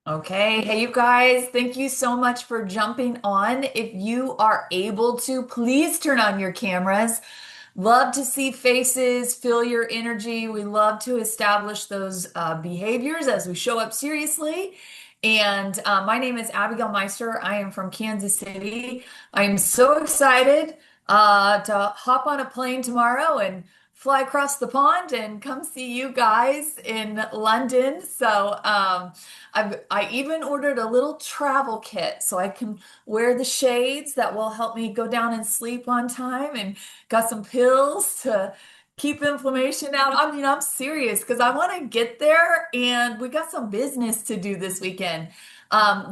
Okay. Hey, you guys, thank you so much for jumping on. If you are able to, please turn on your cameras. Love to see faces, feel your energy. We love to establish those behaviors as we show up seriously. And my name is Abigail Meister. I am from Kansas City. I am so excited to hop on a plane tomorrow and fly across the pond and come see you guys in London. I even ordered a little travel kit so I can wear the shades that will help me go down and sleep on time, and got some pills to keep inflammation out. I mean, I'm serious because I want to get there and we got some business to do this weekend.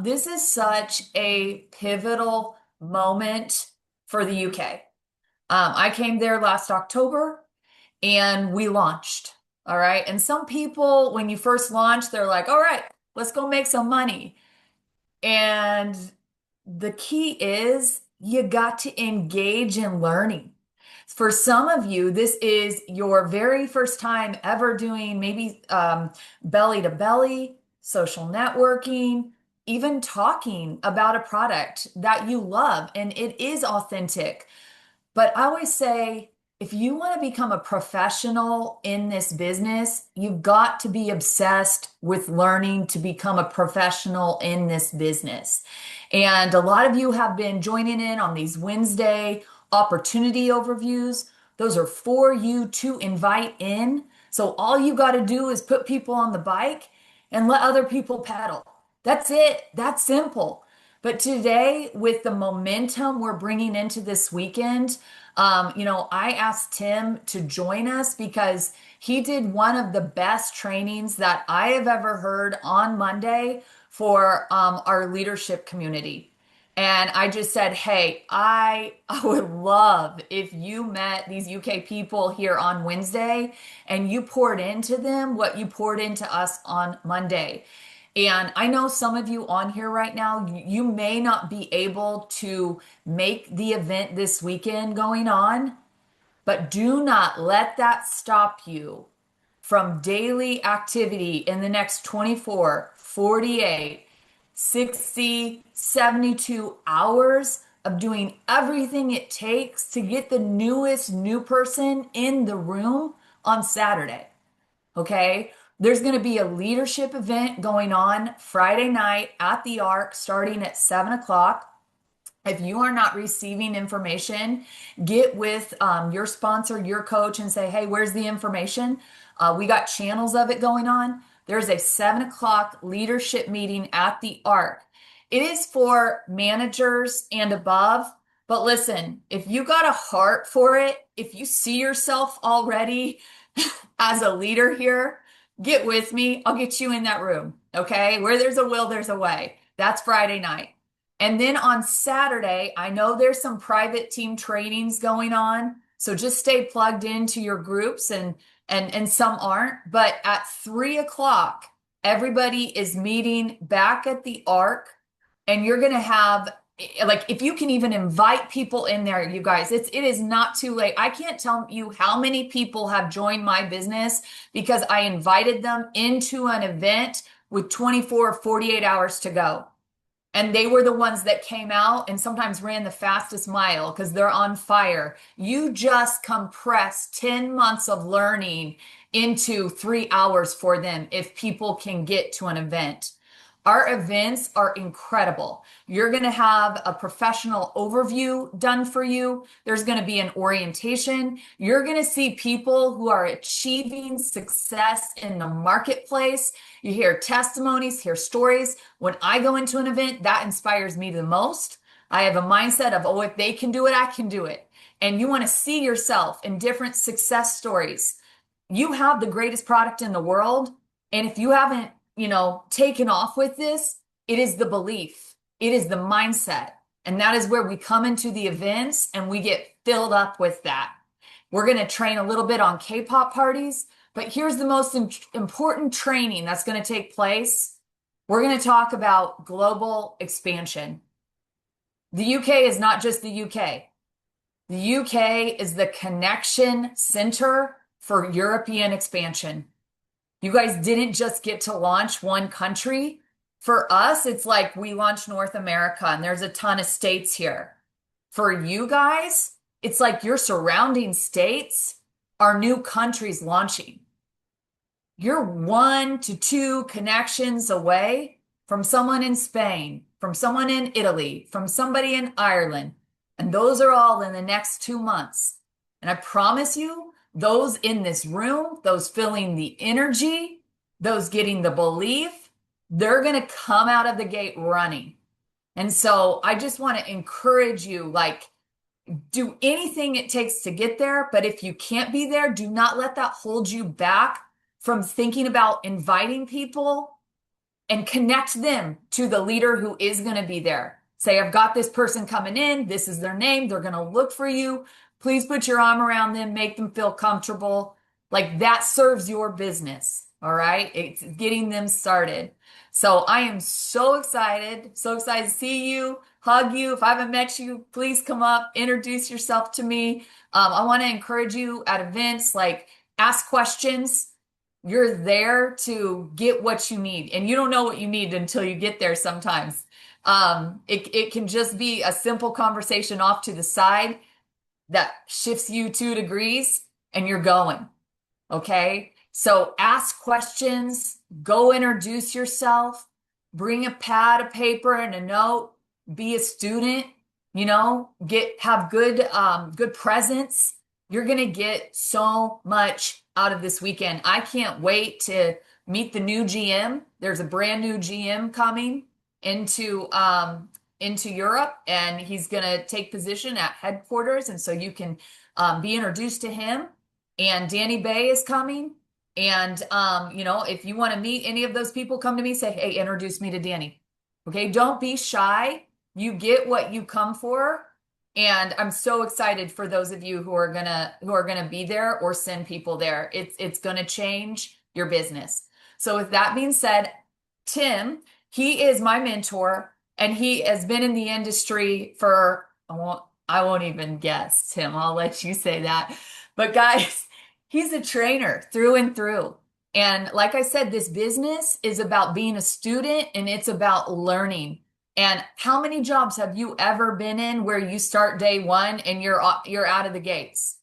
This is such a pivotal moment for the UK. I came there last October and we launched. All right. And some people, when you first launch, they're like, all right, let's go make some money. And the key is you got to engage in learning. For some of you, this is your very first time ever doing maybe belly to belly, social networking, even talking about a product that you love and it is authentic. But I always say, if you want to become a professional in this business, you've got to be obsessed with learning to become a professional in this business. And a lot of you have been joining in on these Wednesday opportunity overviews. Those are for you to invite in. So all you got to do is put people on the bike and let other people pedal. That's it. That's simple. But today, with the momentum we're bringing into this weekend, I asked Tim to join us because he did one of the best trainings that I have ever heard on Monday for our leadership community. And I just said, hey, I would love if you met these UK people here on Wednesday and you poured into them what you poured into us on Monday. And I know some of you on here right now, you may not be able to make the event this weekend going on, but do not let that stop you from daily activity in the next 24, 48, 60, 72 hours of doing everything it takes to get the newest new person in the room on Saturday. Okay. There's going to be a leadership event going on Friday night at the Arc starting at 7 o'clock. If you are not receiving information, get with your sponsor, your coach, and say, hey, where's the information? We got channels of it going on. There's a 7 o'clock leadership meeting at the Arc. It is for managers and above. But listen, if you got a heart for it, if you see yourself already as a leader here, get with me. I'll get you in that room. Okay. Where there's a will, there's a way. That's Friday night. And then on Saturday, I know there's some private team trainings going on. So just stay plugged into your groups and some aren't. But at 3 o'clock, everybody is meeting back at the Arc, and you're gonna have, like, if you can even invite people in there, you guys, it is not too late. I can't tell you how many people have joined my business because I invited them into an event with 24 or 48 hours to go. And they were the ones that came out and sometimes ran the fastest mile because they're on fire. You just compress 10 months of learning into 3 hours for them if people can get to an event. Our events are incredible. You're going to have a professional overview done for you. There's going to be an orientation. You're going to see people who are achieving success in the marketplace. You hear testimonies, hear stories. When I go into an event, that inspires me the most. I have a mindset of, oh, if they can do it, I can do it. And you want to see yourself in different success stories. You have the greatest product in the world. And if you haven't, taken off with this, it is the belief, it is the mindset. And that is where we come into the events and we get filled up with that. We're going to train a little bit on K-pop parties, but here's the most important training that's going to take place. We're going to talk about global expansion. The UK is not just the UK. The UK is the connection center for European expansion. You guys didn't just get to launch one country. For us, it's like we launch North America and there's a ton of states here. For you guys, it's like your surrounding states are new countries launching. You're 1 to 2 connections away from someone in Spain, from someone in Italy, from somebody in Ireland. And those are all in the next 2 months. And I promise you, those in this room, those feeling the energy, those getting the belief, they're going to come out of the gate running. And so I just want to encourage you, like, do anything it takes to get there. But if you can't be there, do not let that hold you back from thinking about inviting people and connect them to the leader who is going to be there. Say, I've got this person coming in. This is their name. They're going to look for you. Please put your arm around them, make them feel comfortable. Like that serves your business. All right. It's getting them started. So I am so excited to see you, hug you. If I haven't met you, please come up, introduce yourself to me. I want to encourage you at events, like ask questions. You're there to get what you need, and you don't know what you need until you get there sometimes. It can just be a simple conversation off to the side that shifts you 2 degrees and you're going. Okay. So ask questions, go introduce yourself, bring a pad, a paper, and a note, be a student, have good presence. You're gonna get so much out of this weekend. I can't wait to meet the new GM. There's a brand new GM coming into Europe, and he's gonna take position at headquarters, and so you can be introduced to him. And Danny Bay is coming. And if you want to meet any of those people, come to me, say, hey, introduce me to Danny. Okay, don't be shy. You get what you come for. And I'm so excited for those of you who are gonna be there or send people there. It's gonna change your business. So with that being said, Tim, he is my mentor, and he has been in the industry for I won't even guess, Tim. I'll let you say that. But guys, he's a trainer through and through. And like I said, this business is about being a student and it's about learning. And how many jobs have you ever been in where you start day one and you're out of the gates?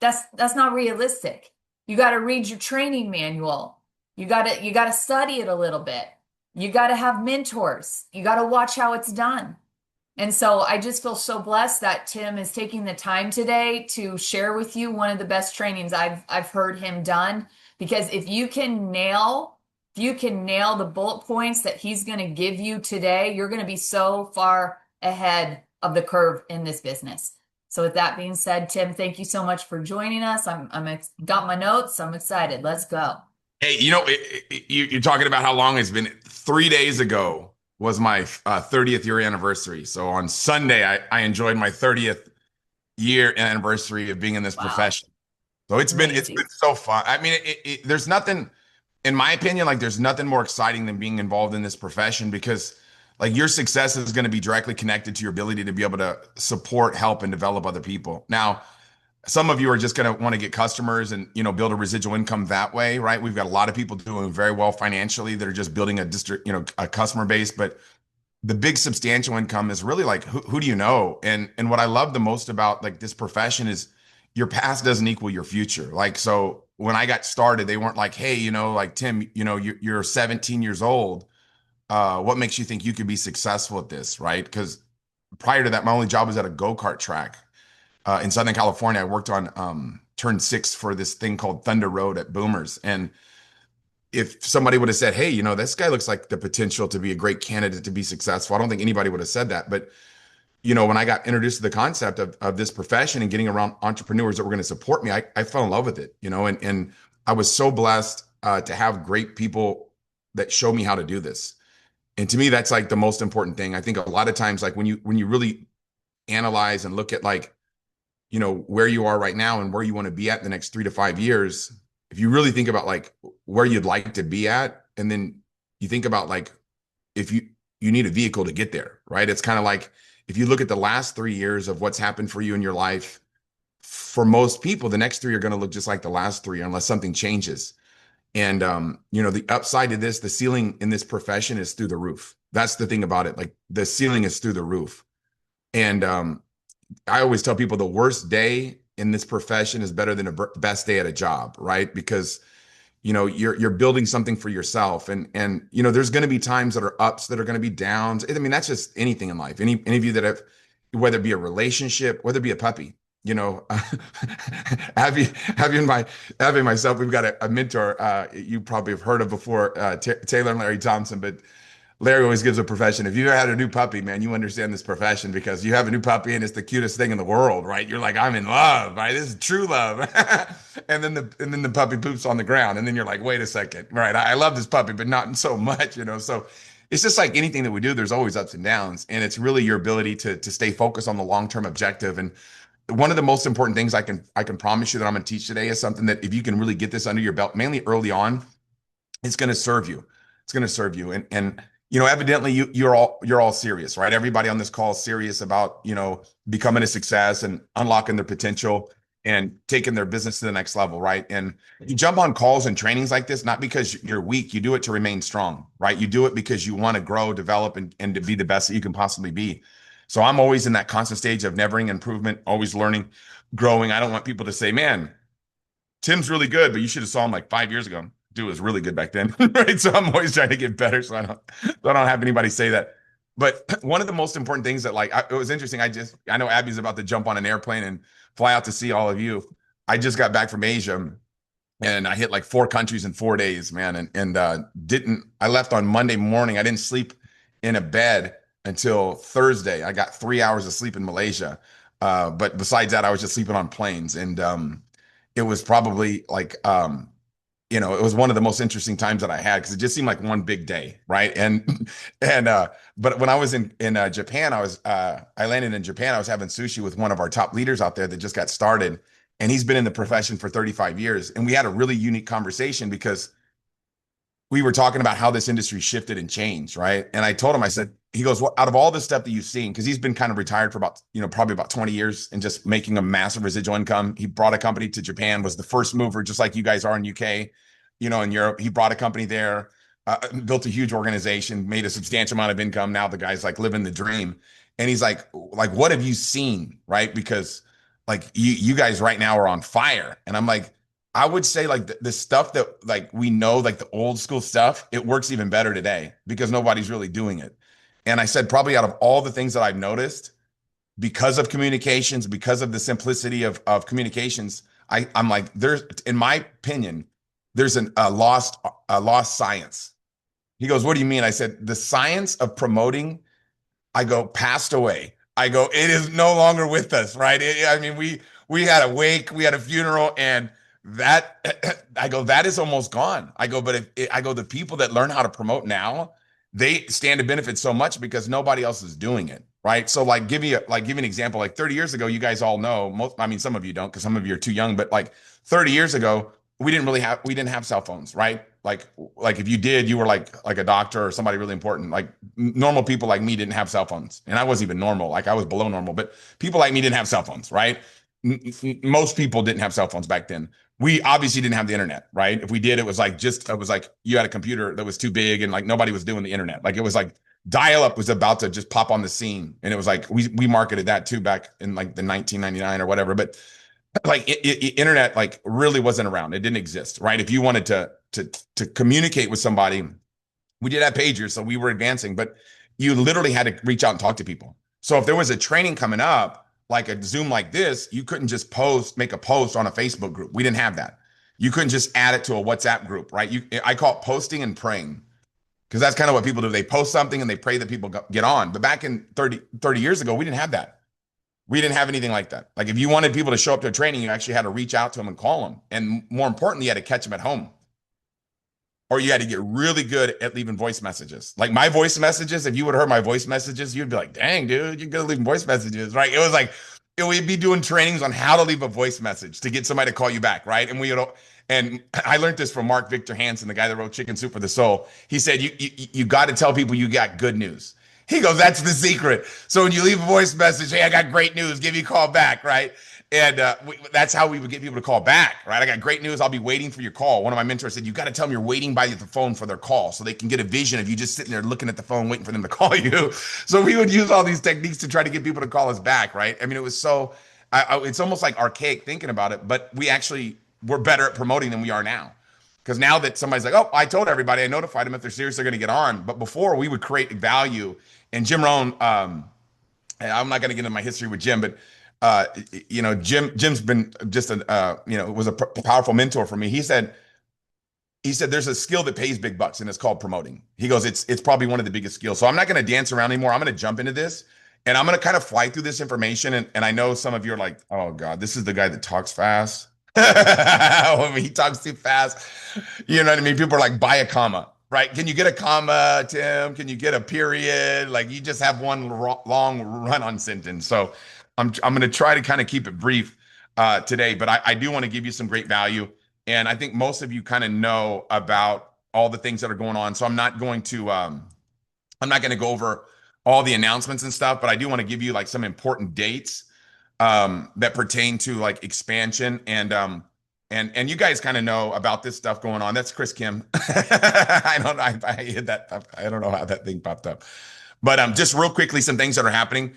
That's not realistic. You got to read your training manual. You got to study it a little bit. You got to have mentors. You got to watch how it's done. And so I just feel so blessed that Tim is taking the time today to share with you one of the best trainings I've heard him done. Because if you can nail the bullet points that he's going to give you today, you're going to be so far ahead of the curve in this business. So with that being said, Tim, thank you so much for joining us. I'm got my notes. I'm excited. Let's go. Hey, you're talking about how long it's been. 3 days ago was my 30th year anniversary. So on Sunday, I enjoyed my 30th year anniversary of being in this Wow. profession. So it's been Amazing. so fun. I mean, there's nothing, in my opinion, like there's nothing more exciting than being involved in this profession because like your success is going to be directly connected to your ability to be able to support, help, and develop other people. Now, some of you are just going to want to get customers and build a residual income that way, right? We've got a lot of people doing very well financially that are just building a district, a customer base. But the big substantial income is really like who do you know? And what I love the most about like this profession is your past doesn't equal your future. Like so when I got started, they weren't like, hey, like Tim, you're 17 years old. What makes you think you could be successful at this, right? Because prior to that, my only job was at a go-kart track in Southern California. I worked on turn 6 for this thing called Thunder Road at Boomers. And if somebody would have said, hey, this guy looks like the potential to be a great candidate to be successful, I don't think anybody would have said that. But, when I got introduced to the concept of this profession and getting around entrepreneurs that were going to support me, I fell in love with it, and I was so blessed to have great people that show me how to do this. And to me, that's like the most important thing. I think a lot of times, like when you really analyze and look at like, where you are right now and where you want to be at in the next 3 to 5 years, if you really think about like where you'd like to be at, and then you think about like if you need a vehicle to get there, right? It's kind of like if you look at the last 3 years of what's happened for you in your life, for most people, the next three are going to look just like the last three unless something changes. And the upside to this, the ceiling in this profession is through the roof. That's the thing about it. Like the ceiling is through the roof. And I always tell people the worst day in this profession is better than a best day at a job, right? Because you're building something for yourself, and there's going to be times that are ups, that are going to be downs. I mean, that's just anything in life. Any of you that have, whether it be a relationship, whether it be a puppy, you know Abby, Abby and myself, we've got a mentor, you probably have heard of before, Taylor and Larry Thompson. But Larry always gives a profession. If you've ever had a new puppy, man, you understand this profession, because you have a new puppy and it's the cutest thing in the world, right? You're like, I'm in love, right? This is true love. And then the puppy poops on the ground. And then you're like, wait a second, right? I love this puppy, but not so much. So it's just like anything that we do, there's always ups and downs. And it's really your ability to stay focused on the long-term objective. And one of the most important things I can promise you that I'm going to teach today is something that if you can really get this under your belt, mainly early on, it's going to serve you. It's going to serve you. And evidently you're all serious, right? Everybody on this call is serious about, becoming a success and unlocking their potential and taking their business to the next level, right? And you jump on calls and trainings like this, not because you're weak. You do it to remain strong, right? You do it because you want to grow, develop, and to be the best that you can possibly be. So I'm always in that constant stage of never improvement, always learning, growing. I don't want people to say, man, Tim's really good, but you should have saw him like 5 years ago. Dude was really good back then, right? So I'm always trying to get better, so I don't have anybody say that. But one of the most important things that, like, it was interesting. I know Abby's about to jump on an airplane and fly out to see all of you. I just got back from Asia, and I hit like 4 countries in 4 days, man. And didn't I left on Monday morning. I didn't sleep in a bed until Thursday. I got 3 hours of sleep in Malaysia. But besides that, I was just sleeping on planes. And it was probably like it was one of the most interesting times that I had, because it just seemed like one big day, right? And but when I was in Japan, I landed in Japan. I was having sushi with one of our top leaders out there that just got started, and he's been in the profession for 35 years. And we had a really unique conversation, because we were talking about how this industry shifted and changed, right? And I told him, I said, he goes, well, out of all the stuff that you've seen, because he's been kind of retired for about, probably about 20 years and just making a massive residual income. He brought a company to Japan, was the first mover, just like you guys are in UK, in Europe. He brought a company there, built a huge organization, made a substantial amount of income. Now the guy's like living the dream. And he's like, what have you seen, right? Because like you guys right now are on fire. And I'm like, I would say like the stuff that like we know, like the old school stuff, it works even better today because nobody's really doing it. And I said, probably out of all the things that I've noticed, because of communications, because of the simplicity of communications, I'm like, there's, in my opinion, there's a lost science. He goes, what do you mean? I said, the science of promoting, I go, passed away. I go, it is no longer with us, right? I mean, we had a wake, we had a funeral, and that I go, that is almost gone. I go, but I go, the people that learn how to promote now, they stand to benefit so much because nobody else is doing it, right? So like give you an example. Like 30 years ago, you guys all know, I mean, some of you don't because some of you are too young, but like 30 years ago, we didn't have cell phones, right? Like if you did, you were like a doctor or somebody really important. Like normal people like me didn't have cell phones, and I wasn't even normal. Like I was below normal, but people like me didn't have cell phones, right? Most people didn't have cell phones back then. We obviously didn't have the internet, right? If we did, it was like you had a computer that was too big, and like nobody was doing the internet. Like it was like dial up was about to just pop on the scene, and it was like we marketed that too back in like the 1999 or whatever. But like internet like really wasn't around. It didn't exist, right? If you wanted to communicate with somebody, we did have pagers, so we were advancing, but you literally had to reach out and talk to people. So if there was a training coming up, like a Zoom like this, you couldn't just make a post on a Facebook group. We didn't have that. You couldn't just add it to a WhatsApp group, right? I call it posting and praying, because that's kind of what people do. They post something and they pray that people get on. But back in 30 years ago, we didn't have that. We didn't have anything like that. Like if you wanted people to show up to a training, you actually had to reach out to them and call them. And more importantly, you had to catch them at home, or you had to get really good at leaving voice messages. Like my voice messages, if you would have heard my voice messages, you'd be like, dang, dude, you're good at leaving voice messages, right? It was like, we'd be doing trainings on how to leave a voice message to get somebody to call you back, right? And I learned this from Mark Victor Hansen, the guy that wrote Chicken Soup for the Soul. He said, you got to tell people you got good news. He goes, that's the secret. So when you leave a voice message, hey, I got great news, give me a call back, right? And that's how we would get people to call back, right? I got great news. I'll be waiting for your call. One of my mentors said, you got to tell them you're waiting by the phone for their call so they can get a vision of you just sitting there looking at the phone, waiting for them to call you. So we would use all these techniques to try to get people to call us back, right? I mean, it was so, it's almost like archaic thinking about it, but we actually were better at promoting than we are now. Because now that somebody's like, oh, I told everybody, I notified them if they're serious, they're going to get on. But before we would create value. And Jim Rohn, I'm not going to get into my history with Jim, but Jim's been just was a powerful mentor for me. He said there's a skill that pays big bucks and it's called promoting. He goes, it's probably one of the biggest skills. So I'm not going to dance around anymore. I'm going to jump into this and I'm going to kind of fly through this information. And I know some of you are like, oh God, this is the guy that talks fast. When he talks too fast, you know what I mean? People are like, buy a comma, right? Can you get a comma, Tim? Can you get a period? Like you just have one long run-on sentence. So I'm going to try to kind of keep it brief today, but I do want to give you some great value. And I think most of you kind of know about all the things that are going on. So I'm not going to go over all the announcements and stuff, but I do want to give you like some important dates that pertain to like expansion and you guys kind of know about this stuff going on. That's Chris Kim. I don't know. I hit that. I don't know how that thing popped up. But just real quickly, some things that are happening.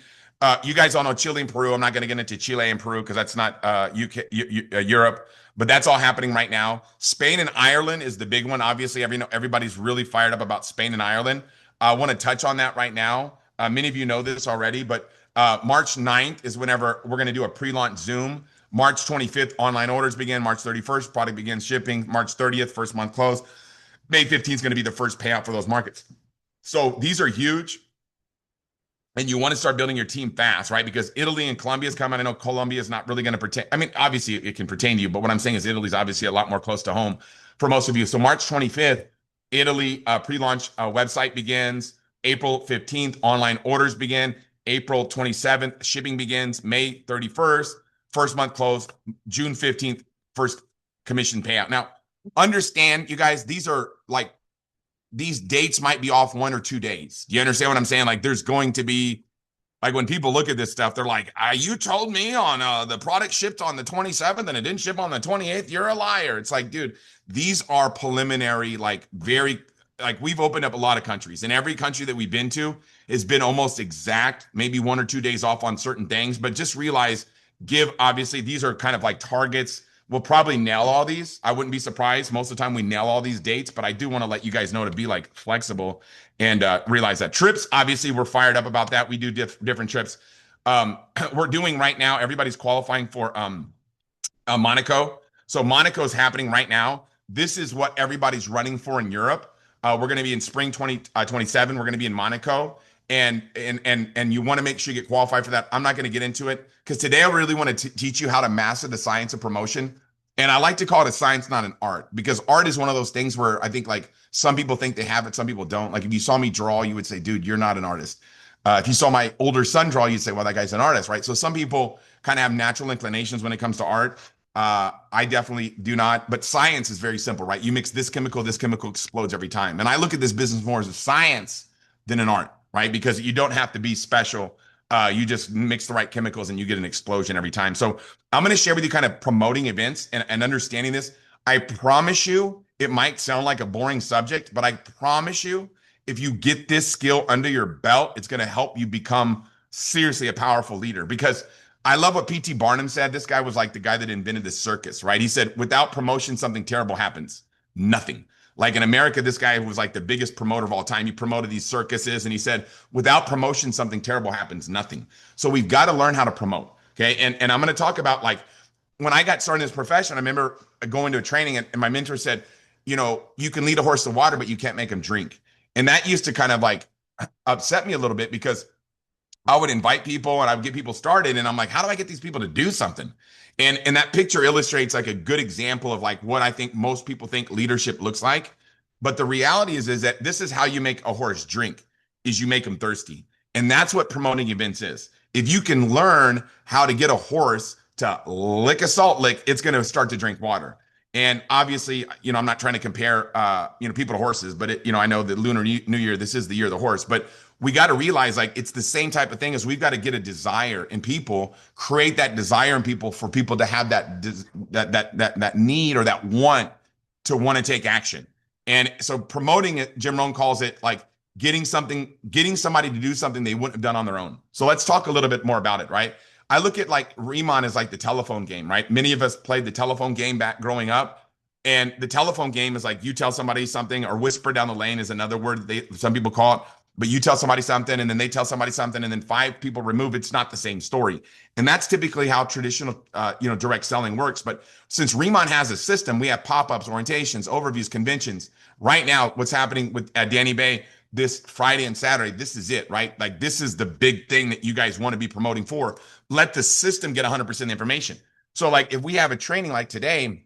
You guys all know Chile and Peru. I'm not going to get into Chile and Peru because that's not UK, Europe, but that's all happening right now. Spain and Ireland is the big one. Obviously, everybody's really fired up about Spain and Ireland. I want to touch on that right now. Many of you know this already, but March 9th is whenever we're going to do a pre-launch Zoom. March 25th, online orders begin. March 31st, product begins shipping. March 30th, first month close. May 15th is going to be the first payout for those markets. So these are huge. And you want to start building your team fast, right? Because Italy and Colombia is coming. I know Colombia is not really going to pertain. I mean, obviously it can pertain to you, but what I'm saying is Italy's obviously a lot more close to home for most of you. So March 25th, Italy pre-launch website begins. April 15th, online orders begin. April 27th, shipping begins. May 31st, first month close. June 15th, first commission payout. Now, understand, you guys, these dates might be off 1 or 2 days. Do you understand what I'm saying? Like there's going to be, like when people look at this stuff, they're like, you told me on the product shipped on the 27th and it didn't ship on the 28th. You're a liar. It's like, dude, these are preliminary, like we've opened up a lot of countries and every country that we've been to has been almost exact, maybe 1 or 2 days off on certain things, but just realize, obviously these are kind of like targets. We'll probably nail all these. I wouldn't be surprised. Most of the time we nail all these dates, but I do want to let you guys know to be like flexible and realize that trips, obviously we're fired up about that. We do different trips. We're doing right now, everybody's qualifying for Monaco. So Monaco is happening right now. This is what everybody's running for in Europe. We're going to be in spring 2027. We're going to be in Monaco. And you want to make sure you get qualified for that. I'm not going to get into it because today I really want to teach you how to master the science of promotion. And I like to call it a science, not an art, because art is one of those things where I think like some people think they have it, some people don't. Like if you saw me draw, you would say, dude, you're not an artist. If you saw my older son draw, you'd say, well, that guy's an artist, right? So some people kind of have natural inclinations when it comes to art. I definitely do not, but science is very simple, right? You mix this chemical explodes every time. And I look at this business more as a science than an art, right? Because you don't have to be special. You just mix the right chemicals and you get an explosion every time. So I'm going to share with you kind of promoting events and understanding this. I promise you, it might sound like a boring subject, but I promise you, if you get this skill under your belt, it's going to help you become seriously a powerful leader. Because I love what P.T. Barnum said. This guy was like the guy that invented the circus, right? He said, without promotion, something terrible happens. Nothing. Like in America, this guy was like the biggest promoter of all time. He promoted these circuses and he said, without promotion, something terrible happens. Nothing. So we've got to learn how to promote. Okay. And I'm going to talk about like when I got started in this profession, I remember going to a training and my mentor said, you can lead a horse to water, but you can't make him drink. And that used to kind of like upset me a little bit because I would invite people and I would get people started. And I'm like, how do I get these people to do something? And that picture illustrates like a good example of like what I think most people think leadership looks like. But the reality is that this is how you make a horse drink, is you make them thirsty. And that's what promoting events is. If you can learn how to get a horse to lick a salt lick, it's going to start to drink water. And obviously, I'm not trying to compare, people to horses, but I know that Lunar New Year, this is the year of the horse, but we got to realize like it's the same type of thing as we've got to get a desire in people, create that desire in people for people to have that need or that want to want to take action. And so promoting it, Jim Rohn calls it like getting somebody to do something they wouldn't have done on their own. So let's talk a little bit more about it, right? I look at like Riman as like the telephone game, right? Many of us played the telephone game back growing up. And the telephone game is like you tell somebody something, or whisper down the lane is another word some people call it. But you tell somebody something, and then they tell somebody something, and then five people remove. It's not the same story, and that's typically how traditional, direct selling works. But since Remon has a system, we have pop-ups, orientations, overviews, conventions. Right now, what's happening with Danny Bay this Friday and Saturday? This is it, right? Like this is the big thing that you guys want to be promoting for. Let the system get 100% of the information. So, like, if we have a training like today,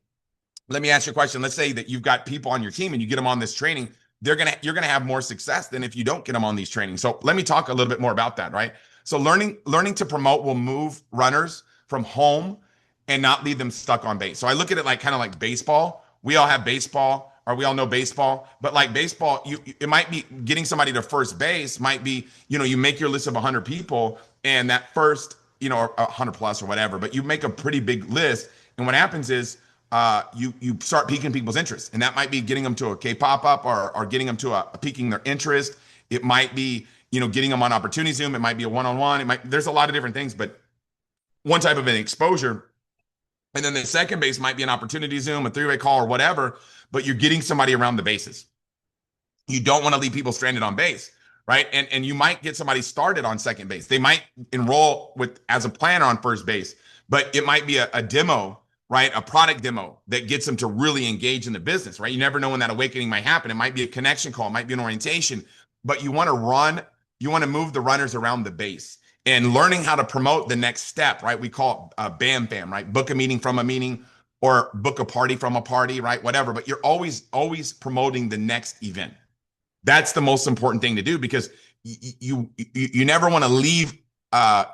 let me ask you a question. Let's say that you've got people on your team and you get them on this training. You're gonna have more success than if you don't get them on these trainings. So let me talk a little bit more about that, right? So learning to promote will move runners from home and not leave them stuck on base. So I look at it like kind of like baseball. We all have baseball, or we all know baseball, but like baseball, it might be getting somebody to first base might be, you make your list of 100 people, and that first, or 100 plus or whatever, but you make a pretty big list. And what happens is you start piquing people's interest, and that might be getting them to a K pop up, or getting them to a piquing their interest. It might be getting them on opportunity Zoom. It might be a one-on-one. There's a lot of different things, but one type of an exposure. And then the second base might be an opportunity Zoom, a three-way call, or whatever. But you're getting somebody around the bases. You don't want to leave people stranded on base, right? And you might get somebody started on second base. They might enroll with as a planner on first base, but it might be a demo, right? A product demo that gets them to really engage in the business, right? You never know when that awakening might happen. It might be a connection call, it might be an orientation, but you want to move the runners around the base and learning how to promote the next step, right? We call it BAM BAM, right? Book a meeting from a meeting, or book a party from a party, right? Whatever, but you're always promoting the next event. That's the most important thing to do, because you never want to leave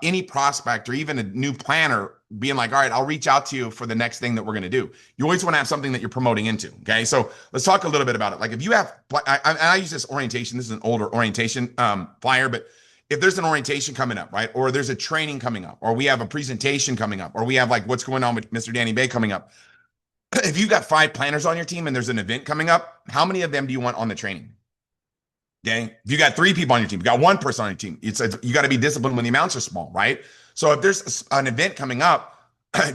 any prospect or even a new planner being like, all right, I'll reach out to you for the next thing that we're going to do. You always want to have something that you're promoting into. Okay. So let's talk a little bit about it. Like if you have, I use this orientation, this is an older orientation flyer, but if there's an orientation coming up, right? Or there's a training coming up, or we have a presentation coming up, or we have like what's going on with Mr. Danny Bay coming up. If you've got 5 planners on your team and there's an event coming up, how many of them do you want on the training? Okay. If you got 3 people on your team, you got 1 person on your team, you got to be disciplined when the amounts are small, right? So if there's an event coming up,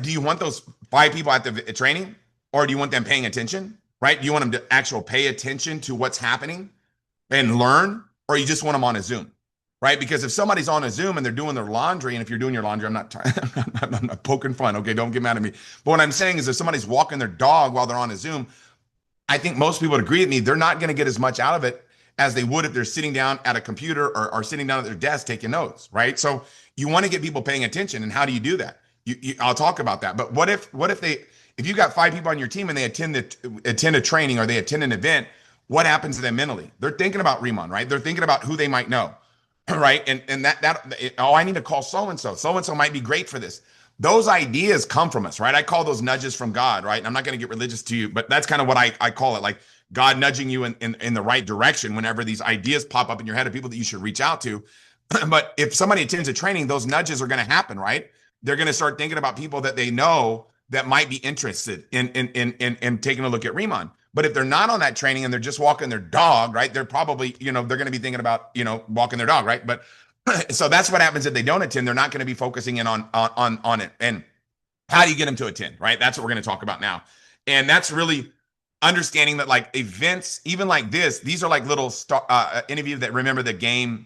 do you want those 5 people at the training, or do you want them paying attention, right? Do you want them to actually pay attention to what's happening and learn, or you just want them on a Zoom, right? Because if somebody's on a Zoom and they're doing their laundry, and if you're doing your laundry, I'm not poking fun. Okay. Don't get mad at me. But what I'm saying is if somebody's walking their dog while they're on a Zoom, I think most people would agree with me. They're not going to get as much out of it as they would if they're sitting down at a computer, or sitting down at their desk taking notes, right? So you want to get people paying attention. And how do you do that? I'll talk about that. But if you got 5 people on your team and they attend a training, or they attend an event, what happens to them mentally? They're thinking about Riman, right? They're thinking about who they might know, right? And I need to call so and so. So and so might be great for this. Those ideas come from us, right? I call those nudges from God, right? And I'm not going to get religious to you, but that's kind of what I call it, like God nudging you in the right direction whenever these ideas pop up in your head of people that you should reach out to. But if somebody attends a training, those nudges are going to happen, right? They're going to start thinking about people that they know that might be interested in taking a look at Riman. But if they're not on that training and they're just walking their dog, right? They're probably, they're going to be thinking about, walking their dog, right? But so that's what happens if they don't attend. They're not going to be focusing in on it. And how do you get them to attend, right? That's what we're going to talk about now. And that's really understanding that like events, even like this, these are like little any of you that remember the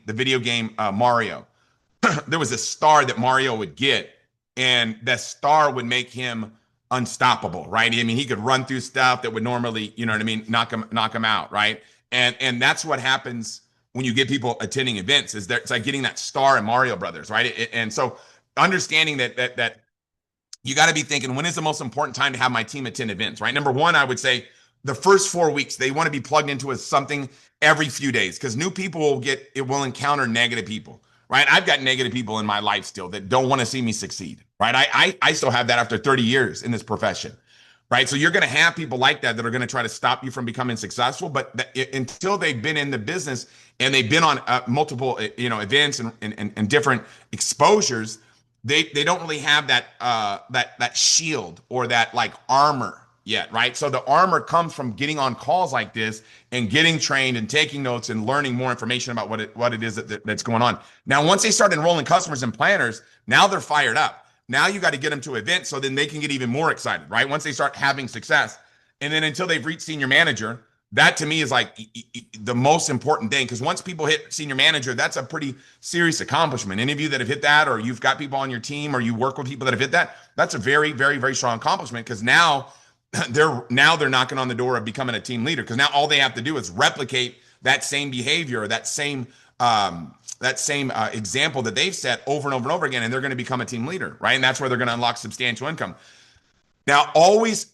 video game Mario. There was a star that Mario would get, and that star would make him unstoppable, right? I mean, he could run through stuff that would normally, you know what I mean, knock him out, right? And that's what happens when you get people attending events. It's like getting that star in Mario Brothers, right? And so understanding that you got to be thinking, when is the most important time to have my team attend events, right? Number one, I would say the first 4 weeks, they want to be plugged into something every few days, because new people will encounter negative people, right? I've got negative people in my life still that don't want to see me succeed, right? I still have that after 30 years in this profession, right? So you're going to have people like that are going to try to stop you from becoming successful. But until they've been in the business and they've been on multiple, events and different exposures, they don't really have that shield or that like armor yet, right? So the armor comes from getting on calls like this and getting trained and taking notes and learning more information about what it is that's going on. Now, once they start enrolling customers and planners, now they're fired up. Now you got to get them to events so then they can get even more excited, right? Once they start having success. And then until they've reached senior manager, that to me is like the most important thing. Because once people hit senior manager, that's a pretty serious accomplishment. Any of you that have hit that, or you've got people on your team, or you work with people that have hit that, that's a very, very, very strong accomplishment. Because now they're knocking on the door of becoming a team leader. Because now all they have to do is replicate that same behavior, that same example that they've set over and over and over again, and they're going to become a team leader, right? And that's where they're going to unlock substantial income. Now, always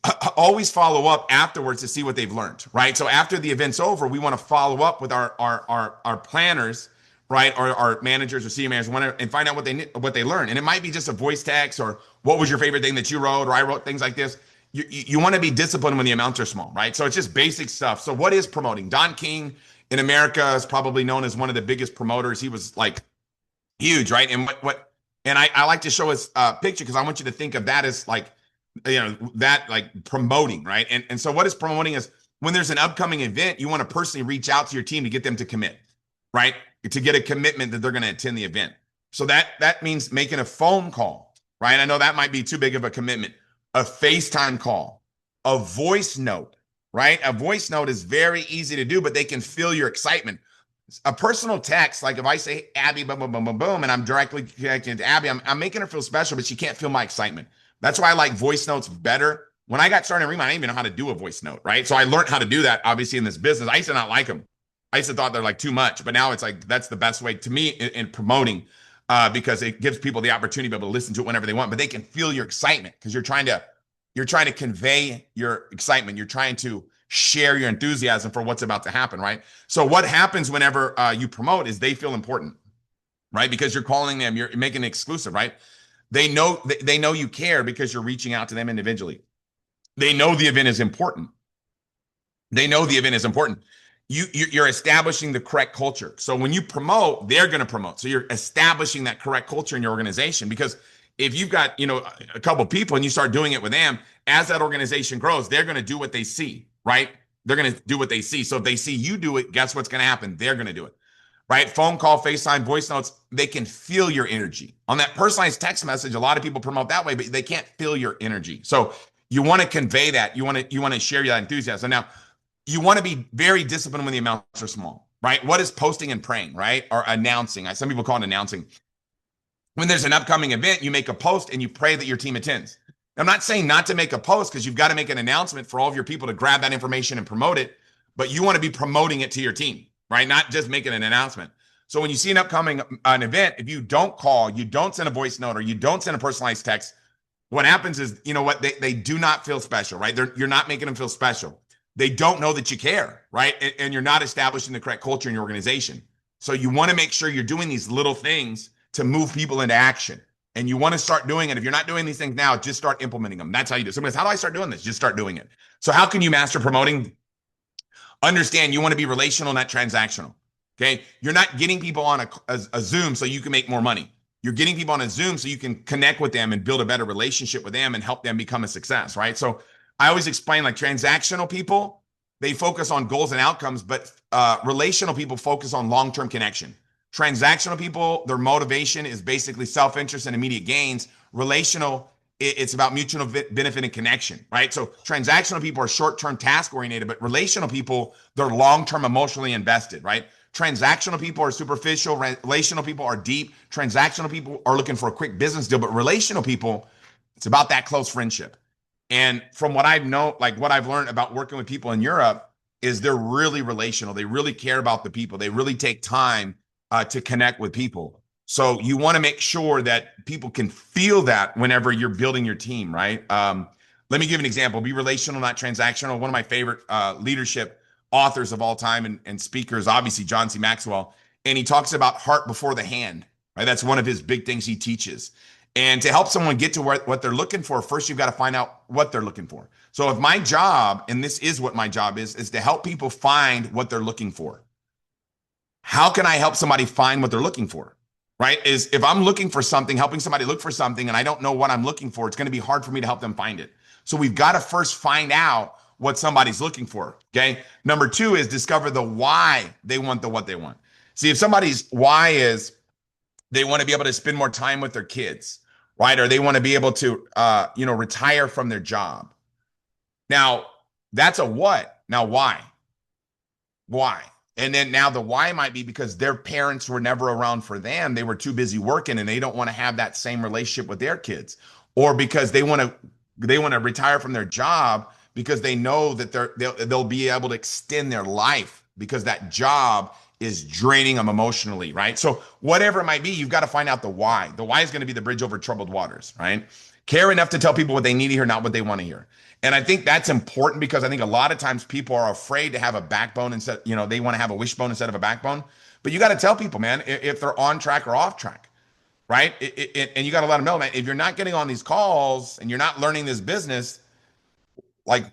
follow up afterwards to see what they've learned, right? So after the event's over, we want to follow up with our planners, right, or our managers or senior managers, and find out what they learned. And it might be just a voice text, or what was your favorite thing that you wrote, or I wrote, things like this. You want to be disciplined when the amounts are small, right? So it's just basic stuff. So what is promoting? Don King in America is probably known as one of the biggest promoters. He was like huge, right? And I like to show his picture because I want you to think of that as like, that like promoting, right? And so what is promoting is when there's an upcoming event, you want to personally reach out to your team to get them to commit, right? To get a commitment that they're going to attend the event. So that means making a phone call, right? I know that might be too big of a commitment. A FaceTime call, a voice note, right? A voice note is very easy to do, but they can feel your excitement. A personal text, like if I say Abby, boom, boom, boom, boom, boom, and I'm directly connected to Abby, I'm making her feel special, but she can't feel my excitement. That's why I like voice notes better. When I got started in Riman, I didn't even know how to do a voice note, right? So I learned how to do that, obviously, in this business. I used to not like them. I used to thought they're like too much, but now it's like that's the best way to me in promoting, because it gives people the opportunity to be able to listen to it whenever they want, but they can feel your excitement because you're trying to convey your excitement. You're trying to share your enthusiasm for what's about to happen, right? So what happens whenever you promote is they feel important, right? Because you're calling them, you're making it exclusive, right? They know you care because you're reaching out to them individually. They know the event is important. They know the event is important. You're establishing the correct culture. So when you promote, they're going to promote. So you're establishing that correct culture in your organization, because if you've got, a couple of people and you start doing it with them, as that organization grows, they're going to do what they see, right? They're going to do what they see. So if they see you do it, guess what's going to happen? They're going to do it, right? Phone call, FaceTime, voice notes, they can feel your energy. On that personalized text message, a lot of people promote that way, but they can't feel your energy. So you want to convey that. You want to share that enthusiasm. Now, you want to be very disciplined when the amounts are small, right? What is posting and praying, right? Or announcing. Some people call it announcing. When there's an upcoming event, you make a post and you pray that your team attends. I'm not saying not to make a post, because you've got to make an announcement for all of your people to grab that information and promote it, but you want to be promoting it to your team, right? Not just making an announcement. So when you see an event, if you don't call, you don't send a voice note, or you don't send a personalized text, what happens is, they do not feel special, right? You're not making them feel special. They don't know that you care, right? And you're not establishing the correct culture in your organization. So you want to make sure you're doing these little things to move people into action. And you want to start doing it. If you're not doing these things now, just start implementing them. That's how you do it. Somebody says, how do I start doing this? Just start doing it. So how can you master promoting? Understand you want to be relational, not transactional. Okay. You're not getting people on a Zoom so you can make more money. You're getting people on a Zoom so you can connect with them and build a better relationship with them and help them become a success, right? So I always explain, like, transactional people, they focus on goals and outcomes, but relational people focus on long-term connection. Transactional people, their motivation is basically self-interest and immediate gains. Relational, it's about mutual benefit and connection, right? So transactional people are short-term task-oriented, but relational people, they're long-term emotionally invested, right? Transactional people are superficial. Relational people are deep. Transactional people are looking for a quick business deal, but relational people, it's about that close friendship. And from what I know, like what I've learned about working with people in Europe, is they're really relational. They really care about the people. They really take time to connect with people. So you want to make sure that people can feel that whenever you're building your team, right? Let me give an example. Be relational, not transactional. One of my favorite leadership authors of all time and speakers, obviously John C. Maxwell, and he talks about heart before the hand, right? That's one of his big things he teaches. And to help someone get to what they're looking for, first you've got to find out what they're looking for. So if my job, and this is what my job is to help people find what they're looking for. How can I help somebody find what they're looking for? Right? Is if I'm looking for something, helping somebody look for something, and I don't know what I'm looking for, it's going to be hard for me to help them find it. So we've got to first find out what somebody's looking for. Okay. Number two is discover the why they want the what they want. See, if somebody's why is they want to be able to spend more time with their kids, right? Or they want to be able to, retire from their job. Now, that's a what. Now, why? Why? And then now the why might be because their parents were never around for them. They were too busy working and they don't want to have that same relationship with their kids. Or because they want to retire from their job because they know that they'll be able to extend their life because that job is draining them emotionally, right? So whatever it might be, you've got to find out the why. The why is going to be the bridge over troubled waters, right? Care enough to tell people what they need to hear, not what they want to hear. And I think that's important because I think a lot of times people are afraid to have a backbone instead, they want to have a wishbone instead of a backbone. But you got to tell people, man, if they're on track or off track, right? And you got to let them know, man, if you're not getting on these calls and you're not learning this business, like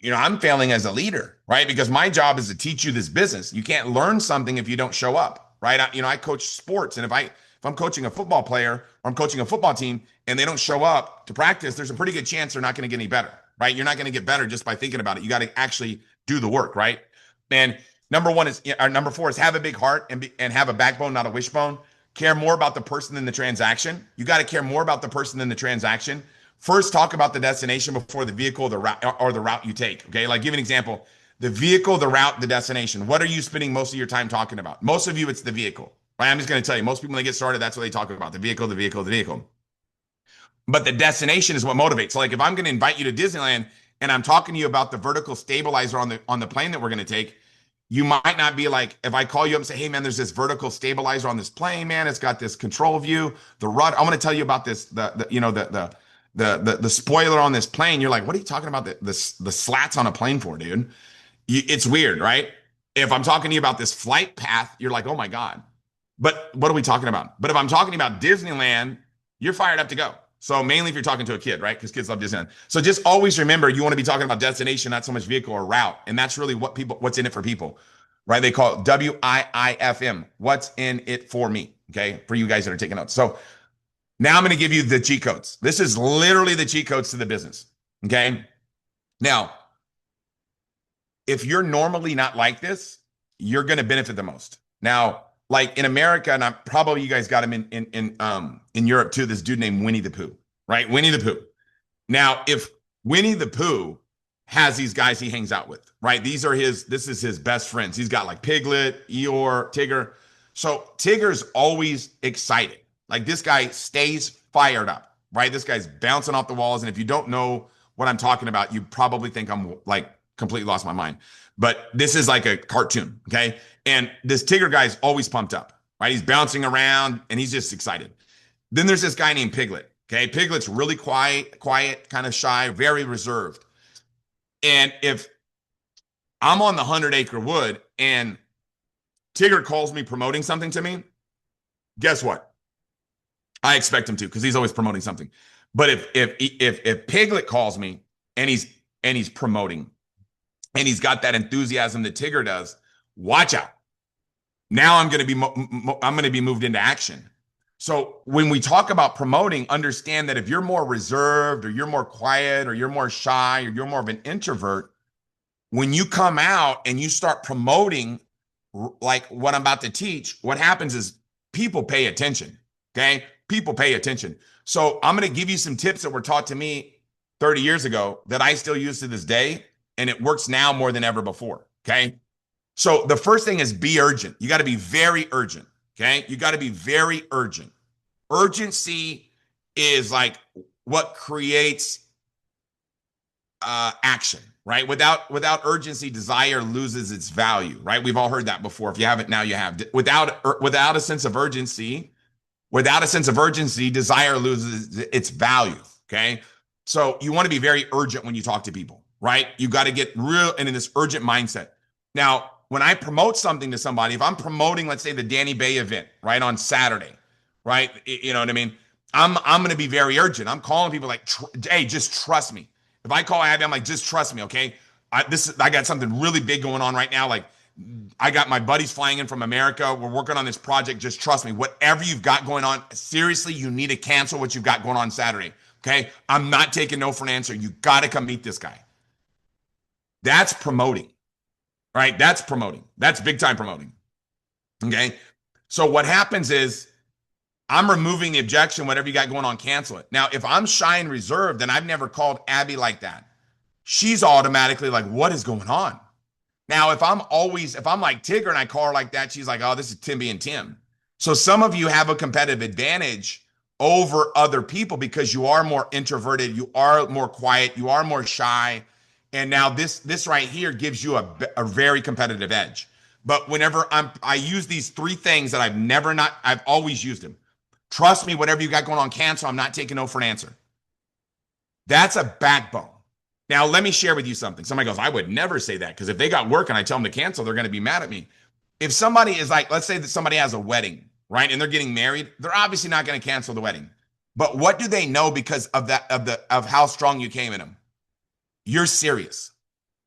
I'm failing as a leader, right? Because my job is to teach you this business. You can't learn something if you don't show up, right? I coach sports, and if I'm coaching a football player or I'm coaching a football team and they don't show up to practice, there's a pretty good chance they're not going to get any better, right? You're not going to get better just by thinking about it. You got to actually do the work, right? And number four is have a big heart and have a backbone, not a wishbone. Care more about the person than the transaction. You got to care more about the person than the transaction. First, talk about the destination before the vehicle, the route, or the route you take. Okay, like give an example: the vehicle, the route, the destination. What are you spending most of your time talking about? Most of you, it's the vehicle. Right? I'm just going to tell you. Most people, when they get started, that's what they talk about: the vehicle, the vehicle, the vehicle. But the destination is what motivates. So, like, if I'm going to invite you to Disneyland and I'm talking to you about the vertical stabilizer on the plane that we're going to take, you might not be like, if I call you up and say, hey man, there's this vertical stabilizer on this plane, man. It's got this control view, the rudder. I'm going to tell you about this, the spoiler on this plane. You're like, what are you talking about? The slats on a plane for, dude? It's weird, right? If I'm talking to you about this flight path, you're like, oh my God. But what are we talking about? But if I'm talking about Disneyland, you're fired up to go. So mainly if you're talking to a kid, right? Because kids love Disneyland. So just always remember you want to be talking about destination, not so much vehicle or route. And that's really what's in it for people, right? They call it WIIFM. What's in it for me? Okay. For you guys that are taking notes. So now I'm going to give you the cheat codes. This is literally the cheat codes to the business. Okay. Now, if you're normally not like this, you're going to benefit the most. Now, like in America, and I'm probably you guys got him in Europe too. This dude named Winnie the Pooh, right? Winnie the Pooh. Now, if Winnie the Pooh has these guys he hangs out with, right? This is his best friends. He's got like Piglet, Eeyore, Tigger. So Tigger's always excited. Like this guy stays fired up, right? This guy's bouncing off the walls. And if you don't know what I'm talking about, you probably think I'm like completely lost my mind. But this is like a cartoon, okay? And this Tigger guy's always pumped up, right? He's bouncing around and he's just excited. Then there's this guy named Piglet, okay? Piglet's really quiet, kind of shy, very reserved. And if I'm on the 100-acre wood and Tigger calls me promoting something to me, guess what? I expect him to because he's always promoting something. But if Piglet calls me and he's promoting and he's got that enthusiasm that Tigger does, watch out. Now I'm going to be moved into action. So when we talk about promoting, understand that if you're more reserved or you're more quiet or you're more shy or you're more of an introvert, when you come out and you start promoting like what I'm about to teach, what happens is people pay attention. Okay. People pay attention. So I'm going to give you some tips that were taught to me 30 years ago that I still use to this day. And it works now more than ever before. Okay. So the first thing is be urgent. You got to be very urgent. Okay. You got to be very urgent. Urgency is like what creates action, right? Without urgency, desire loses its value, right? We've all heard that before. If you haven't, now you have. Without a sense of urgency, desire loses its value. Okay. So you want to be very urgent when you talk to people, right? You got to get real and in this urgent mindset. Now, when I promote something to somebody, if I'm promoting, let's say the Danny Bay event, right, on Saturday, right? You know what I mean? I'm going to be very urgent. I'm calling people like, hey, just trust me. If I call Abby, I'm like, just trust me, okay? I got something really big going on right now. Like, I got my buddies flying in from America. We're working on this project. Just trust me. Whatever you've got going on, seriously, you need to cancel what you've got going on Saturday. Okay. I'm not taking no for an answer. You got to come meet this guy. That's promoting, right? That's promoting. That's big time promoting. Okay. So what happens is I'm removing the objection, whatever you got going on, cancel it. Now, if I'm shy and reserved and I've never called Abby like that, she's automatically like, what is going on? Now, if I'm like Tigger and I call her like that, she's like, oh, this is Tim being Tim. So some of you have a competitive advantage over other people because you are more introverted, you are more quiet, you are more shy. And now this right here gives you a very competitive edge. But whenever I use these three things that I've always used them. Trust me, whatever you got going on, cancel. I'm not taking no for an answer. That's a backbone. Now, let me share with you something. Somebody goes, I would never say that because if they got work and I tell them to cancel, they're going to be mad at me. If somebody is like, let's say that somebody has a wedding, right? And they're getting married, they're obviously not going to cancel the wedding. But what do they know because of that, of how strong you came in them? You're serious,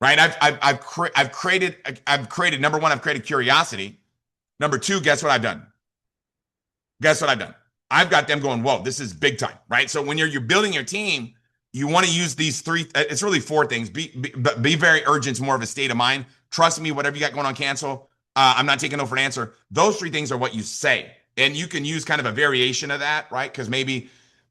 right? I've created, number one, I've created curiosity. Number two, guess what I've done? Guess what I've done? I've got them going, whoa, this is big time, right? So when you're building your team, you want to use these three, it's really four things. Be very urgent. It's more of a state of mind. Trust me, whatever you got going on, cancel. I'm not taking no for an answer. Those three things are what you say. And you can use kind of a variation of that, right? Because maybe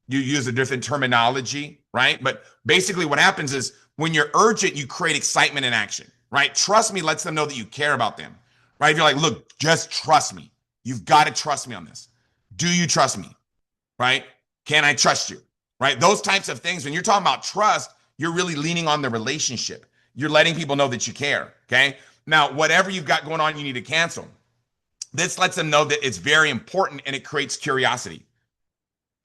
you use a different terminology, right? But basically what happens is when you're urgent, you create excitement and action, right? Trust me lets them know that you care about them, right? If you're like, look, just trust me. You've got to trust me on this. Do you trust me, right? Can I trust you? Right? Those types of things. When you're talking about trust, you're really leaning on the relationship. You're letting people know that you care. Okay. Now, whatever you've got going on, you need to cancel. This lets them know that it's very important and it creates curiosity.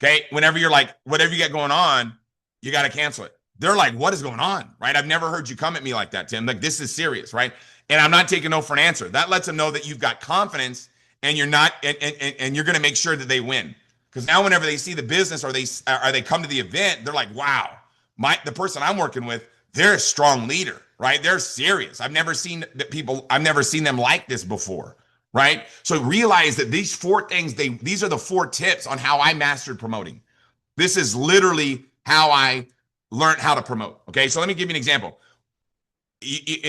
Okay. Whenever you're like, whatever you got going on, you got to cancel it. They're like, what is going on? Right? I've never heard you come at me like that, Tim. Like, this is serious. Right? And I'm not taking no for an answer. That lets them know that you've got confidence and you're not, and you're going to make sure that they win. Because now whenever they see the business or they come to the event, they're like, wow, the person I'm working with, they're a strong leader, right? They're serious. I've never seen them like this before, right? So realize that these four things, these are the four tips on how I mastered promoting. This is literally how I learned how to promote. Okay. So let me give you an example.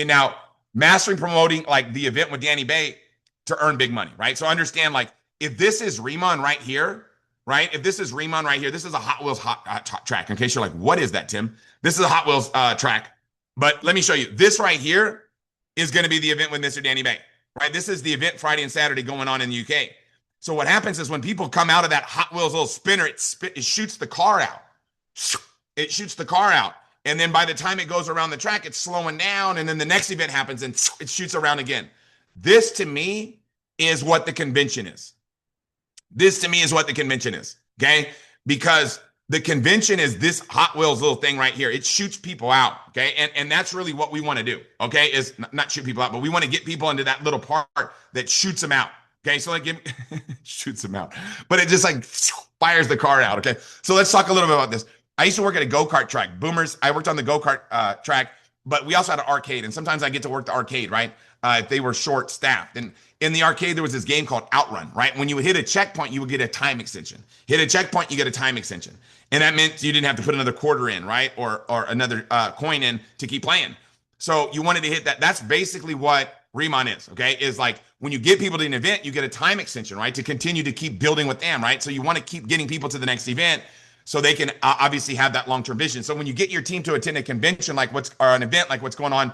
Now, mastering promoting like the event with Danny Bay to earn big money, right? So understand, like, if this is Riman right here, right? If this is Riman right here, this is a Hot Wheels track. In case you're like, what is that, Tim? This is a Hot Wheels track. But let me show you. This right here is going to be the event with Mr. Danny Bay, right? This is the event Friday and Saturday going on in the UK. So what happens is when people come out of that Hot Wheels little spinner, it shoots the car out. It shoots the car out. And then by the time it goes around the track, it's slowing down. And then the next event happens and it shoots around again. This to me is what the convention is. This to me is what the convention is. Okay. Because the convention is this Hot Wheels little thing right here. It shoots people out. Okay. And that's really what we want to do. Okay. Is not shoot people out, but we want to get people into that little part that shoots them out. Okay. So like shoots them out, but it just like fires the car out. Okay. So let's talk a little bit about this. I used to work at a go-kart track. Boomers. I worked on the go-kart track, but we also had an arcade. And sometimes I get to work the arcade, right? If they were short staffed. And in the arcade, there was this game called Outrun, right? When you would hit a checkpoint, you would get a time extension. Hit a checkpoint, you get a time extension. And that meant you didn't have to put another quarter in, right? Or another coin in to keep playing. So you wanted to hit that. That's basically what Riman is, okay? Is like when you get people to an event, you get a time extension, right? To continue to keep building with them, right? So you want to keep getting people to the next event so they can obviously have that long-term vision. So when you get your team to attend a convention or an event like what's going on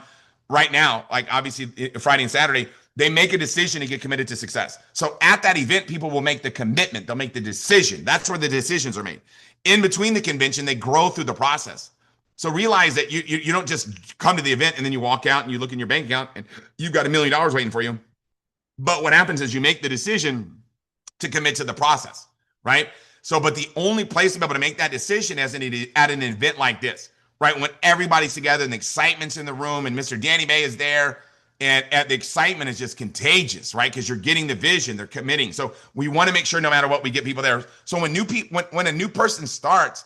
right now, like obviously Friday and Saturday, they make a decision to get committed to success. So at that event, people will make the commitment. They'll make the decision. That's where the decisions are made. In between the convention, they grow through the process. So realize that you don't just come to the event and then you walk out and you look in your bank account and you've got $1 million waiting for you. But what happens is you make the decision to commit to the process, right? So, but the only place to be able to make that decision is at an event like this, right? When everybody's together and the excitement's in the room and Mr. Danny Bay is there and the excitement is just contagious, right? Because you're getting the vision, they're committing. So we want to make sure no matter what, we get people there. So when a new person starts,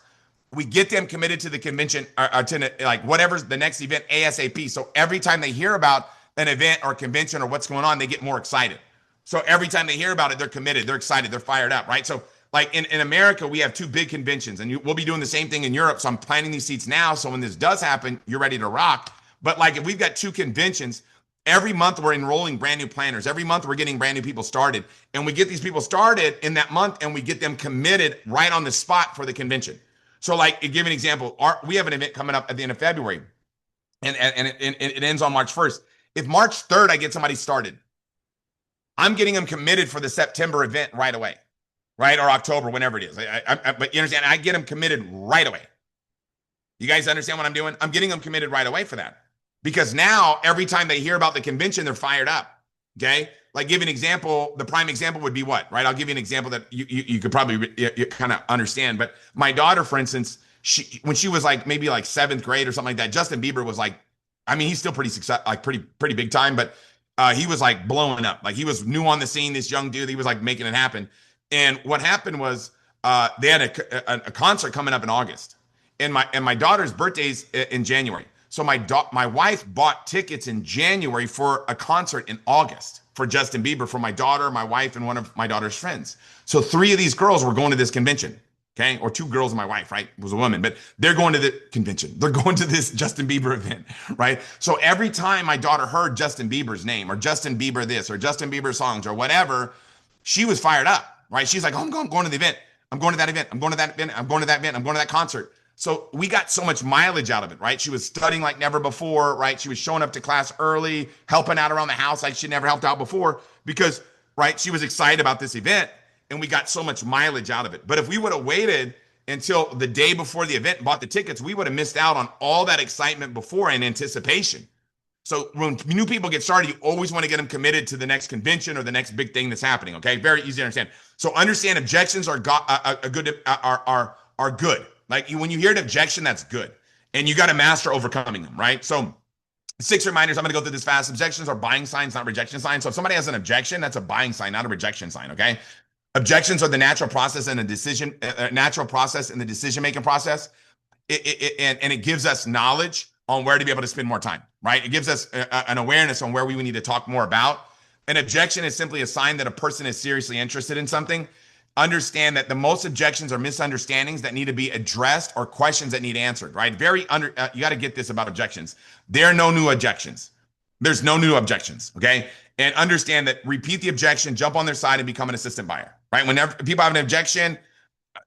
we get them committed to the convention or to like whatever's the next event ASAP. So every time they hear about an event or convention or what's going on, they get more excited. So every time they hear about it, they're committed, they're excited, they're fired up, right? So like in America, we have two big conventions, and we'll be doing the same thing in Europe. So I'm planning these seats now. So when this does happen, you're ready to rock. But like if we've got two conventions, every month we're enrolling brand new planners. Every month we're getting brand new people started. And we get these people started in that month and we get them committed right on the spot for the convention. So like to give an example, we have an event coming up at the end of February and it ends on March 1st. If March 3rd, I get somebody started, I'm getting them committed for the September event right away, right? Or October, whenever it is. But you understand, I get them committed right away. You guys understand what I'm doing? I'm getting them committed right away for that. Because now every time they hear about the convention, they're fired up. Okay. Like give an example. The prime example would be what, right? I'll give you an example that you could probably kind of understand. But my daughter, for instance, when she was like maybe like seventh grade or something like that, Justin Bieber was like, I mean, he's still pretty successful, like pretty big time, but he was like blowing up. Like he was new on the scene, this young dude. He was like making it happen. And what happened was they had a concert coming up in August, and my daughter's birthday's in January. So my wife bought tickets in January for a concert in August for Justin Bieber for my daughter, my wife, and one of my daughter's friends. So three of these girls were going to this convention. Okay. Or two girls and my wife, right? It was a woman, but they're going to the convention. They're going to this Justin Bieber event, right? So every time my daughter heard Justin Bieber's name or Justin Bieber this or Justin Bieber songs or whatever, she was fired up, right? She's like, oh, I'm going to the event. I'm going to that event. I'm going to that event. I'm going to that event. I'm going to that concert. So we got so much mileage out of it, right? She was studying like never before, right? She was showing up to class early, helping out around the house like she never helped out before because, right, she was excited about this event and we got so much mileage out of it. But if we would have waited until the day before the event and bought the tickets, we would have missed out on all that excitement before and anticipation. So when new people get started, you always want to get them committed to the next convention or the next big thing that's happening. Okay, very easy to understand. So understand objections are good. Like when you hear an objection, that's good, and you got to master overcoming them. Right. So 6 reminders. I'm going to go through this fast. Objections are buying signs, not rejection signs. So if somebody has an objection, that's a buying sign, not a rejection sign. Okay. Objections are the natural process in the decision-making process. And it gives us knowledge on where to be able to spend more time, right? It gives us an awareness on where we need to talk more about. An objection is simply a sign that a person is seriously interested in something. Understand that the most objections are misunderstandings that need to be addressed or questions that need answered, right? You got to get this about objections. There are no new objections. There's no new objections, okay? And understand that repeat the objection, jump on their side, and become an assistant buyer, right? Whenever people have an objection,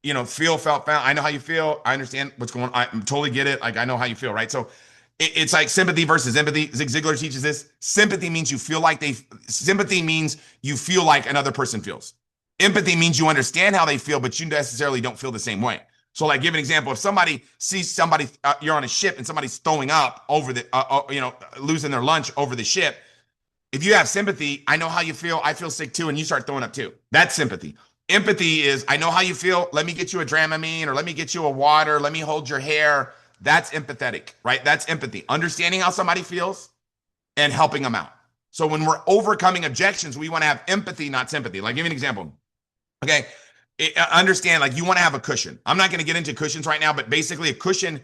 feel, felt, found. I know how you feel. I understand what's going on. I totally get it. Like, I know how you feel, right? So it's like sympathy versus empathy. Zig Ziglar teaches this. Sympathy means you feel like sympathy means you feel like another person feels. Empathy means you understand how they feel, but you necessarily don't feel the same way. So like give an example. If somebody sees somebody, you're on a ship and somebody's throwing up over losing their lunch over the ship. If you have sympathy, I know how you feel. I feel sick too. And you start throwing up too. That's sympathy. Empathy is, I know how you feel. Let me get you a Dramamine or let me get you a water. Let me hold your hair. That's empathetic, right? That's empathy. Understanding how somebody feels and helping them out. So when we're overcoming objections, we want to have empathy, not sympathy. Like give me an example. Okay. Understand, like you want to have a cushion. I'm not going to get into cushions right now, but basically a cushion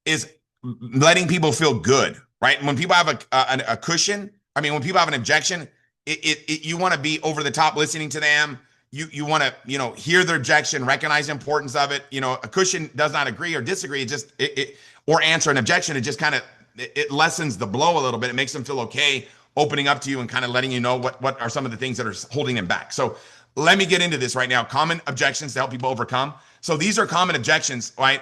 is letting people feel good, right? And when people have a cushion, when people have an objection, you want to be over the top listening to them. You want to, hear their objection, recognize the importance of it. A cushion does not agree or disagree. Or answer an objection. It just kind of, it lessens the blow a little bit. It makes them feel okay opening up to you and kind of letting you know what are some of the things that are holding them back. So let me get into this right now. Common objections to help people overcome. So these are common objections, right?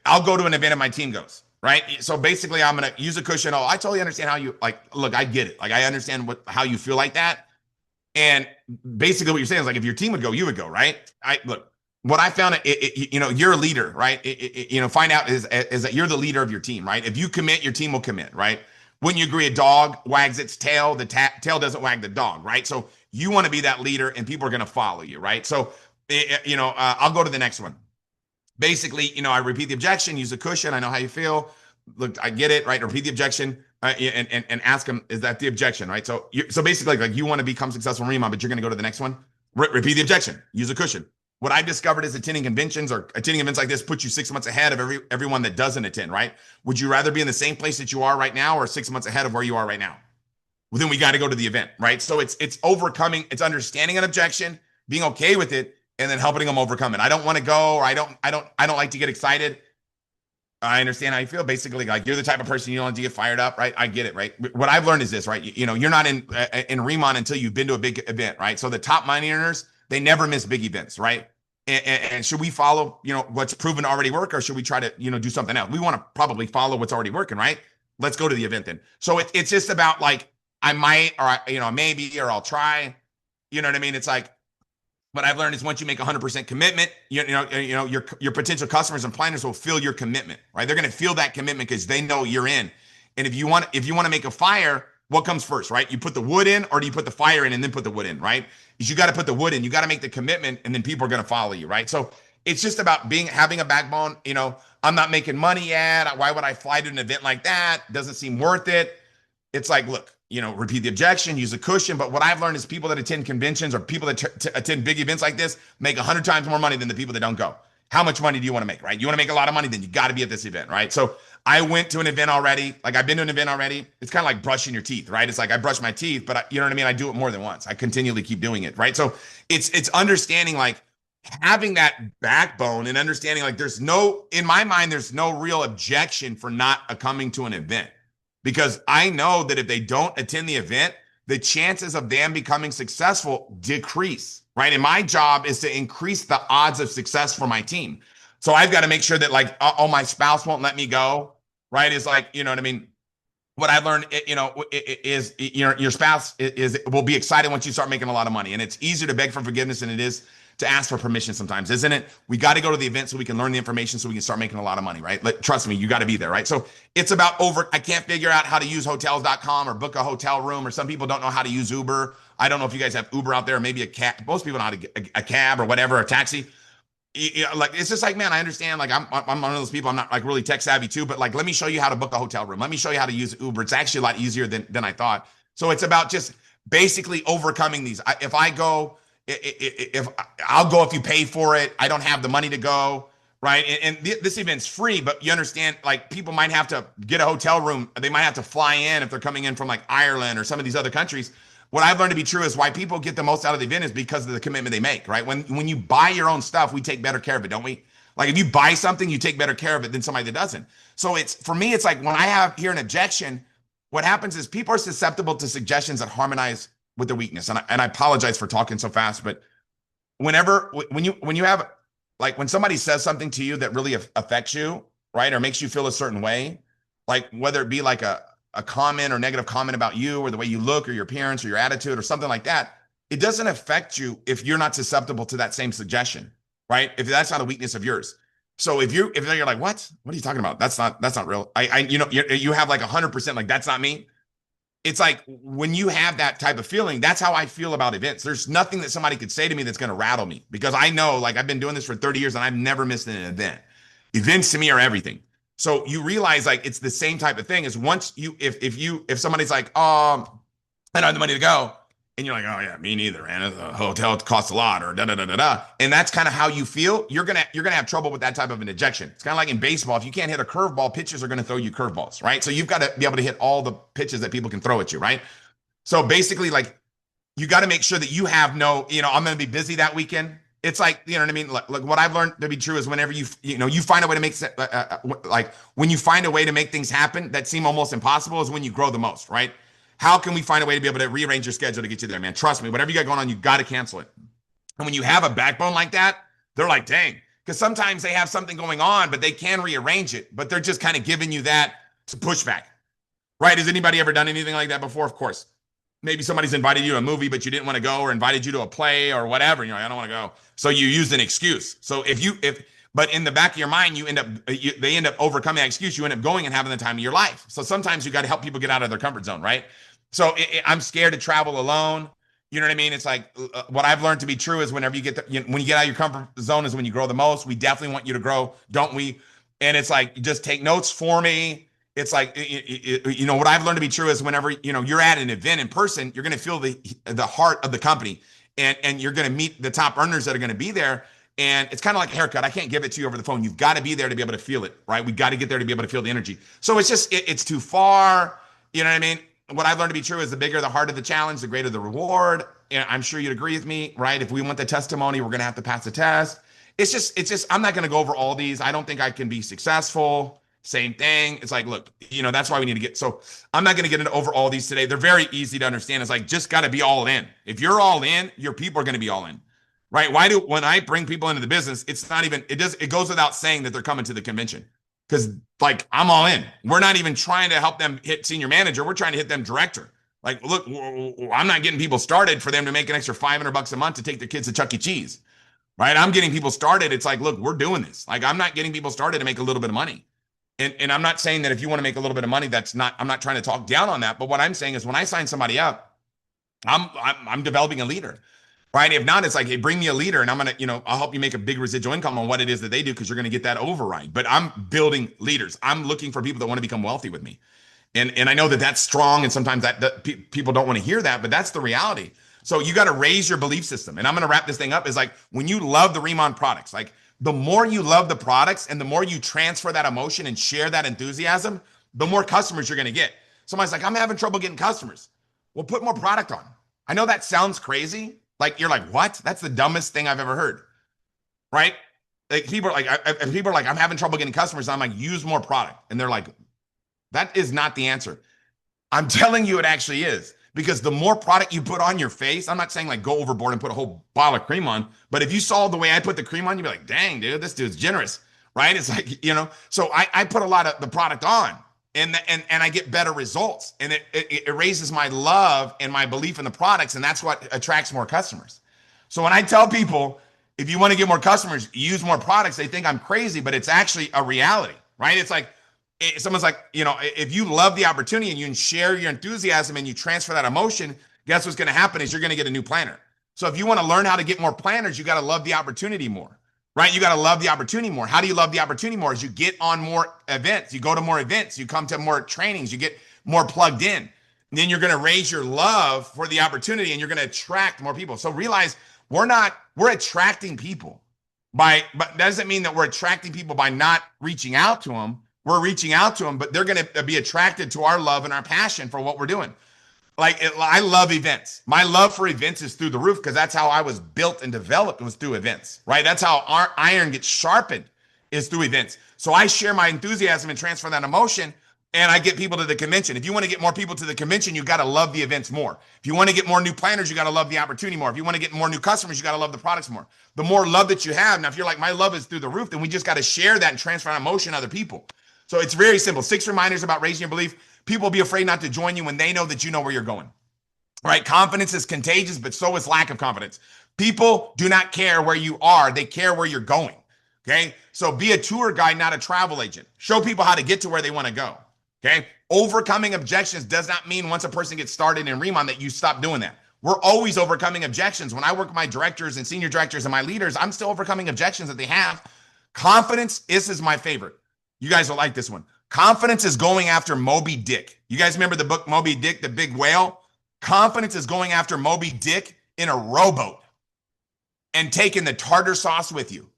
I'll go to an event and my team goes, right? So basically I'm going to use a cushion. Oh, I totally understand how you look, I get it. Like I understand how you feel like that. And basically what you're saying is like, if your team would go, you would go, right? What I found, you're a leader, right? Find out is that you're the leader of your team, right? If you commit, your team will commit, right? Wouldn't you agree? A dog wags its tail, the tail doesn't wag the dog, right? So you want to be that leader and people are going to follow you, right? So, I'll go to the next one. Basically, I repeat the objection, use a cushion. I know how you feel. Look, I get it, right? Repeat the objection and ask them, is that the objection, right? So basically, like you want to become successful in Riman, but you're going to go to the next one. Repeat the objection, use a cushion. what I've discovered is attending conventions or attending events like this puts you 6 months ahead of everyone that doesn't attend, right? Would you rather be in the same place that you are right now or 6 months ahead of where you are right now? Well, then we got to go to the event, right? So it's overcoming, it's understanding an objection, being okay with it, and then helping them overcome it. I don't want to go, or I don't like to get excited. I understand how you feel. Basically, like you're the type of person you don't like to get fired up, right? I get it, right? What I've learned is this, right? You're not in Riman until you've been to a big event, right? So the top money earners, they never miss big events, right? And should we follow, what's proven to already work, or should we try to, do something else? We want to probably follow what's already working, right? Let's go to the event then. So it's just about like I might, or maybe, or I'll try. You know what I mean? It's like what I've learned is once you make 100% commitment, your potential customers and planners will feel your commitment, right? They're going to feel that commitment because they know you're in. And if you want to make a fire, what comes first, right? You put the wood in, or do you put the fire in and then put the wood in, right? Is you got to put the wood in, you got to make the commitment, and then people are going to follow you, right? So it's just about having a backbone. I'm not making money yet. Why would I fly to an event like that? Doesn't seem worth it. It's like, look, repeat the objection, use a cushion. But what I've learned is people that attend conventions or people that attend big events like this make 100 times more money than the people that don't go. How much money do you want to make, right? You want to make a lot of money, then you got to be at this event, right? So I went to an event already. Like I've been to an event already. It's kind of like brushing your teeth, right? It's like I brush my teeth, but you know what I mean? I do it more than once. I continually keep doing it, right? So it's understanding like having that backbone and understanding like in my mind, there's no real objection for not coming to an event. Because I know that if they don't attend the event, the chances of them becoming successful decrease, right? And my job is to increase the odds of success for my team. So I've got to make sure that like, oh, my spouse won't let me go, right? It's like, you know what I mean? What I've learned, is your spouse will be excited once you start making a lot of money. And it's easier to beg for forgiveness than it is to ask for permission sometimes, isn't it? We got to go to the event so we can learn the information so we can start making a lot of money, right? Trust me, you got to be there, right? So it's about I can't figure out how to use hotels.com or book a hotel room, or some people don't know how to use Uber. I don't know if you guys have Uber out there, or maybe a cab. Most people know how to get a cab or whatever, a taxi. Like it's just like, man, I understand. Like I'm one of those people. I'm not like really tech savvy too, but like let me show you how to book a hotel room. Let me show you how to use Uber. It's actually a lot easier than I thought. So it's about just basically overcoming these. If I'll go if you pay for it. I don't have the money to go, right? And this event's free, but you understand, like people might have to get a hotel room. They might have to fly in if they're coming in from like Ireland or some of these other countries. What I've learned to be true is why people get the most out of the event is because of the commitment they make, right? When you buy your own stuff, we take better care of it, don't we? Like if you buy something, you take better care of it than somebody that doesn't. So for me, it's like when I hear an objection, what happens is people are susceptible to suggestions that harmonize with their weakness. And I apologize for talking so fast, but when you have like when somebody says something to you that really affects you, right, or makes you feel a certain way, like whether it be like a comment or negative comment about you or the way you look or your appearance or your attitude or something like that, it doesn't affect you if you're not susceptible to that same suggestion, right? If that's not a weakness of yours. So if you're like, what are you talking about? That's not real. You have like 100%, like that's not me. It's like when you have that type of feeling, that's how I feel about events. There's nothing that somebody could say to me that's going to rattle me because I know, like I've been doing this for 30 years and I've never missed an event. Events to me are everything. So you realize like it's the same type of thing as once if somebody's like, I don't have the money to go, and you're like, oh yeah, me neither, man. The hotel costs a lot, or da da da da da, and that's kind of how you feel. You're gonna have trouble with that type of an ejection. It's kind of like in baseball. If you can't hit a curveball, pitchers are gonna throw you curveballs, right? So you've got to be able to hit all the pitches that people can throw at you, right? So basically, like you got to make sure that you have I'm gonna be busy that weekend. It's like, you know what I mean? Like what I've learned to be true is whenever you find a way to make, like when you find a way to make things happen that seem almost impossible is when you grow the most, right? How can we find a way to be able to rearrange your schedule to get you there, man? Trust me, whatever you got going on, you got to cancel it. And when you have a backbone like that, they're like, dang, because sometimes they have something going on, but they can rearrange it, but they're just kind of giving you that pushback, right? Has anybody ever done anything like that before? Of course. Maybe somebody's invited you to a movie, but you didn't want to go, or invited you to a play or whatever. You're like, I don't want to go. So you used an excuse. So but in the back of your mind, they end up overcoming that excuse. You end up going and having the time of your life. So sometimes you got to help people get out of their comfort zone, right? So I'm scared to travel alone. You know what I mean? It's like what I've learned to be true is whenever when you get out of your comfort zone is when you grow the most. We definitely want you to grow, don't we? And it's like, just take notes for me. It's like, what I've learned to be true is whenever, you're at an event in person, you're going to feel the heart of the company, and you're going to meet the top earners that are going to be there. And it's kind of like a haircut. I can't give it to you over the phone. You've got to be there to be able to feel it, right? We got to get there to be able to feel the energy. So it's just, it's too far. You know what I mean? What I've learned to be true is the bigger, the harder the challenge, the greater the reward. And I'm sure you'd agree with me, right? If we want the testimony, we're going to have to pass the test. I'm not going to go over all these. I don't think I can be successful. Same thing. It's like, look, that's why we need to so I'm not going to get into over all these today. They're very easy to understand. It's like, just got to be all in. If you're all in, your people are going to be all in, right? When I bring people into the business, it goes without saying that they're coming to the convention because like I'm all in. We're not even trying to help them hit senior manager. We're trying to hit them director. Like, look, I'm not getting people started for them to make an extra $500 a month to take their kids to Chuck E. Cheese, right? I'm getting people started. It's like, look, we're doing this. Like, I'm not getting people started to make a little bit of money. And I'm not saying that if you want to make a little bit of money, I'm not trying to talk down on that. But what I'm saying is when I sign somebody up, I'm developing a leader, right? If not, it's like, hey, bring me a leader and I'm going to, I'll help you make a big residual income on what it is that they do because you're going to get that override. But I'm building leaders. I'm looking for people that want to become wealthy with me. And I know that that's strong, and sometimes that people don't want to hear that, but that's the reality. So you got to raise your belief system. And I'm going to wrap this thing up is like when you love the Riman products, like the more you love the products and the more you transfer that emotion and share that enthusiasm, the more customers you're going to get. Somebody's like, I'm having trouble getting customers. Well, put more product on. I know that sounds crazy. Like you're like, what? That's the dumbest thing I've ever heard, right? Like people are like, I'm having trouble getting customers. I'm like, use more product, and they're like, that is not the answer. I'm telling you, it actually is. Because the more product you put on your face, I'm not saying like go overboard and put a whole bottle of cream on, but if you saw the way I put the cream on, you'd be like, dang, dude, this dude's generous, right? It's like, so I put a lot of the product on and I get better results. And it raises my love and my belief in the products. And that's what attracts more customers. So when I tell people, if you want to get more customers, use more products, they think I'm crazy, but it's actually a reality, right? It's like, someone's like, if you love the opportunity and you share your enthusiasm and you transfer that emotion, guess what's going to happen is you're going to get a new planner. So if you want to learn how to get more planners, you got to love the opportunity more, right? You got to love the opportunity more. How do you love the opportunity more? Is you get on more events, you go to more events, you come to more trainings, you get more plugged in. And then you're going to raise your love for the opportunity and you're going to attract more people. So realize we're attracting people but that doesn't mean that we're attracting people by not reaching out to them. We're reaching out to them, but they're going to be attracted to our love and our passion for what we're doing. I love events. My love for events is through the roof because that's how I was built and developed was through events, right? That's how our iron gets sharpened is through events. So I share my enthusiasm and transfer that emotion and I get people to the convention. If you want to get more people to the convention, you got to love the events more. If you want to get more new planners, you got to love the opportunity more. If you want to get more new customers, you got to love the products more. The more love that you have. Now, if you're like, my love is through the roof, then we just got to share that and transfer that emotion to other people. So it's very simple. 6 reminders about raising your belief. People will be afraid not to join you when they know that you know where you're going. Right? Confidence is contagious, but so is lack of confidence. People do not care where you are. They care where you're going. Okay? So be a tour guide, not a travel agent. Show people how to get to where they want to go. Okay? Overcoming objections does not mean once a person gets started in Riman that you stop doing that. We're always overcoming objections. When I work with my directors and senior directors and my leaders, I'm still overcoming objections that they have. Confidence, this is my favorite. You guys will like this one. Confidence is going after Moby Dick. You guys remember the book Moby Dick, the big whale? Confidence is going after Moby Dick in a rowboat and taking the tartar sauce with you,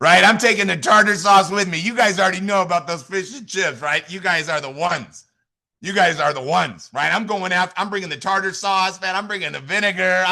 right? I'm taking the tartar sauce with me. You guys already know about those fish and chips, right? You guys are the ones. You guys are the ones, right? I'm bringing the tartar sauce, man. I'm bringing the vinegar.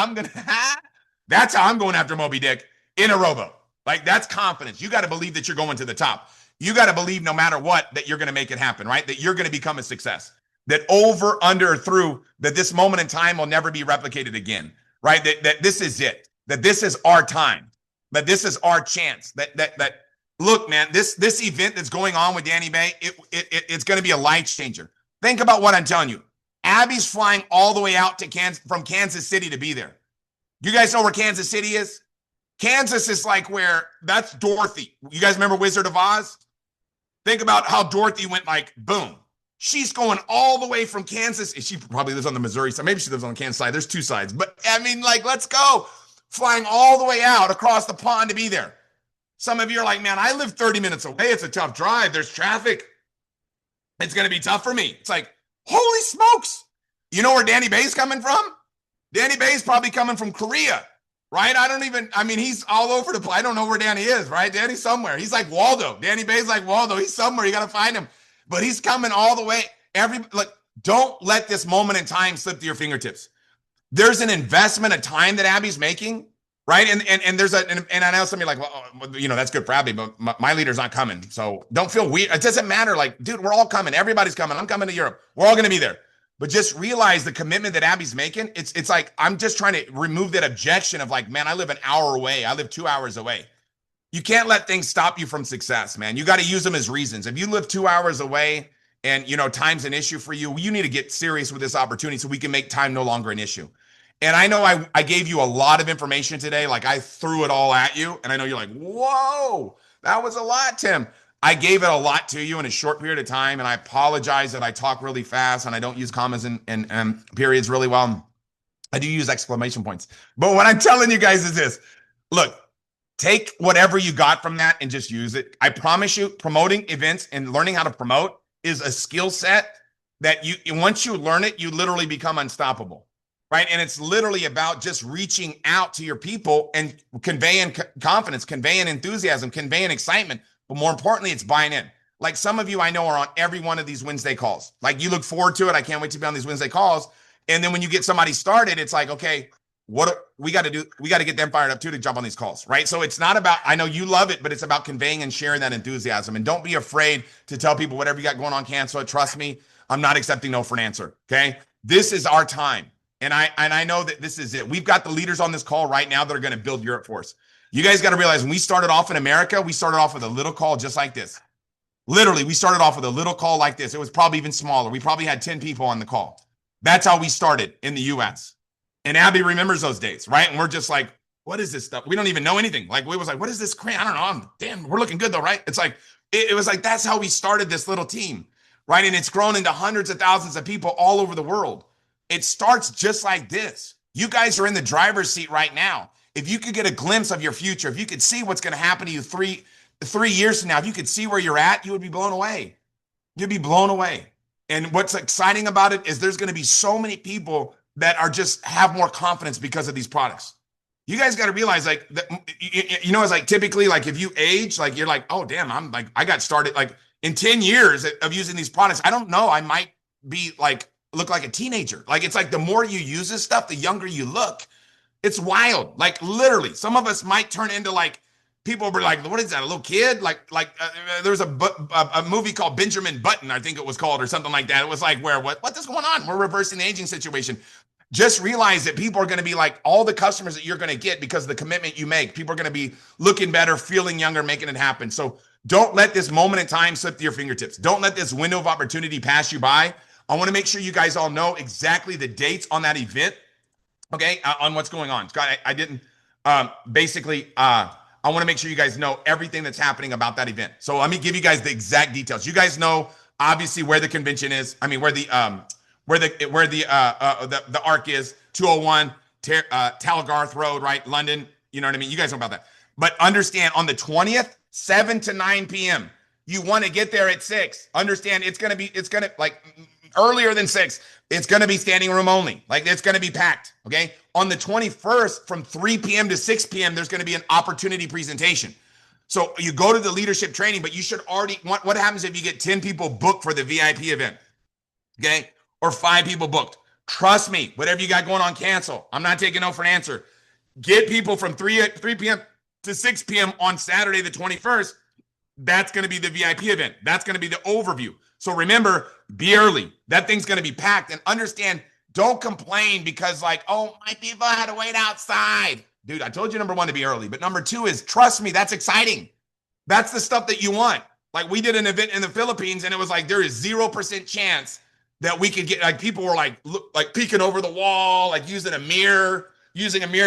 That's how I'm going after Moby Dick in a rowboat. Like, that's confidence. You got to believe that you're going to the top. You got to believe no matter what that you're going to make it happen, right? That you're going to become a success. That over, under, through, that this moment in time will never be replicated again, right? That this is it. That this is our time. That this is our chance. That look, man, this event that's going on with Danny Bay, it's going to be a life changer. Think about what I'm telling you. Abby's flying all the way out to from Kansas City to be there. You guys know where Kansas City is? Kansas is like that's Dorothy. You guys remember Wizard of Oz? Think about how Dorothy went like, boom. She's going all the way from Kansas. She probably lives on the Missouri side. Maybe she lives on the Kansas side. There's 2 sides. But I mean, like, let's go. Flying all the way out across the pond to be there. Some of you are like, man, I live 30 minutes away. It's a tough drive. There's traffic. It's going to be tough for me. It's like, holy smokes. You know where Danny Bay's coming from? Danny Bay's probably coming from Korea. right? I mean, he's all over the place. I don't know where Danny is, right? Danny's somewhere. He's like Waldo. Danny Bay's like Waldo. He's somewhere. You got to find him. But he's coming all the way. Look, don't let this moment in time slip through your fingertips. There's an investment of time that Abby's making, right? And there's and I know some of you are like, well, that's good for Abby, but my leader's not coming. So don't feel weird. It doesn't matter. Like, dude, we're all coming. Everybody's coming. I'm coming to Europe. We're all going to be there. But just realize the commitment that Abby's making. It's like, I'm just trying to remove that objection of like, man, I live an hour away. I live 2 hours away. You can't let things stop you from success, man. You got to use them as reasons. If you live 2 hours away and time's an issue for you, you need to get serious with this opportunity so we can make time no longer an issue. And I know I gave you a lot of information today. Like, I threw it all at you. And I know you're like, whoa, that was a lot, Tim. I gave it a lot to you in a short period of time. And I apologize that I talk really fast and I don't use commas and periods really well. I do use exclamation points. But what I'm telling you guys is this. Look, take whatever you got from that and just use it. I promise you, promoting events and learning how to promote is a skill set that once you learn it, you literally become unstoppable, right? And it's literally about just reaching out to your people and conveying confidence, conveying enthusiasm, conveying excitement. But more importantly, it's buying in. Like, some of you I know are on every one of these Wednesday calls. Like, you look forward to it. I can't wait to be on these Wednesday calls. And then when you get somebody started, it's like, okay, what we got to do? We got to get them fired up too to jump on these calls, right? So it's not about, I know you love it, but it's about conveying and sharing that enthusiasm. And don't be afraid to tell people whatever you got going on, cancel it. Trust me, I'm not accepting no for an answer. Okay, this is our time, and I know that this is it. We've got the leaders on this call right now that are going to build Europe for us. You guys got to realize, when we started off in America, we started off with a little call just like this. Literally, we started off with a little call like this. It was probably even smaller. We probably had 10 people on the call. That's how we started in the US. And Abby remembers those days, right? And we're just like, what is this stuff? We don't even know anything. Like, we was like, what is this crap? I don't know. Damn, we're looking good though, right? It's like, it was like, that's how we started this little team, right? And it's grown into hundreds of thousands of people all over the world. It starts just like this. You guys are in the driver's seat right now. If you could get a glimpse of your future, if you could see what's going to happen to you three years from now, if you could see where you're at, you would be blown away. You'd be blown away. And what's exciting about it is there's going to be so many people that are just have more confidence because of these products. You guys got to realize, like, it's like, typically, like, if you age, like, you're like, oh, damn, I'm like, I got started like in 10 years of using these products. I don't know. I might be like, look like a teenager. Like, it's like the more you use this stuff, the younger you look. It's wild. Like, literally, some of us might turn into like, people were like, what is that, a little kid? There's a movie called Benjamin Button, I think it was called, or something like that. It was like, what is going on? We're reversing the aging situation. Just realize that people are going to be like, all the customers that you're going to get because of the commitment you make, people are going to be looking better, feeling younger, making it happen. So don't let this moment in time slip through your fingertips. Don't let this window of opportunity pass you by. I want to make sure you guys all know exactly the dates on that event, okay, on what's going on. Scott, I didn't, I want to make sure you guys know everything that's happening about that event. So let me give you guys the exact details. You guys know obviously where the convention is. I mean, where the ARC is, 201 Talgarth Road, right? London. You know what I mean? You guys know about that. But understand, on the 20th, 7 to 9 p.m., you want to get there at 6. Understand, it's going to like earlier than 6. It's going to be standing room only. Like, it's going to be packed. Okay. On the 21st, from 3 p.m. to 6 p.m., there's going to be an opportunity presentation. So you go to the leadership training, but you should already, what happens if you get 10 people booked for the VIP event? Okay. Or 5 people booked. Trust me, whatever you got going on, cancel. I'm not taking no for an answer. Get people from 3 p.m. to 6 p.m. on Saturday, the 21st. That's going to be the VIP event. That's going to be the overview. So remember, be early. That thing's going to be packed. And understand, don't complain because, like, oh, my people had to wait outside. Dude, I told you, number 1, to be early. But number 2 is, trust me, that's exciting. That's the stuff that you want. Like, we did an event in the Philippines, and it was like, there is 0% chance that we could get, like, people were like, like peeking over the wall, like using a mirror,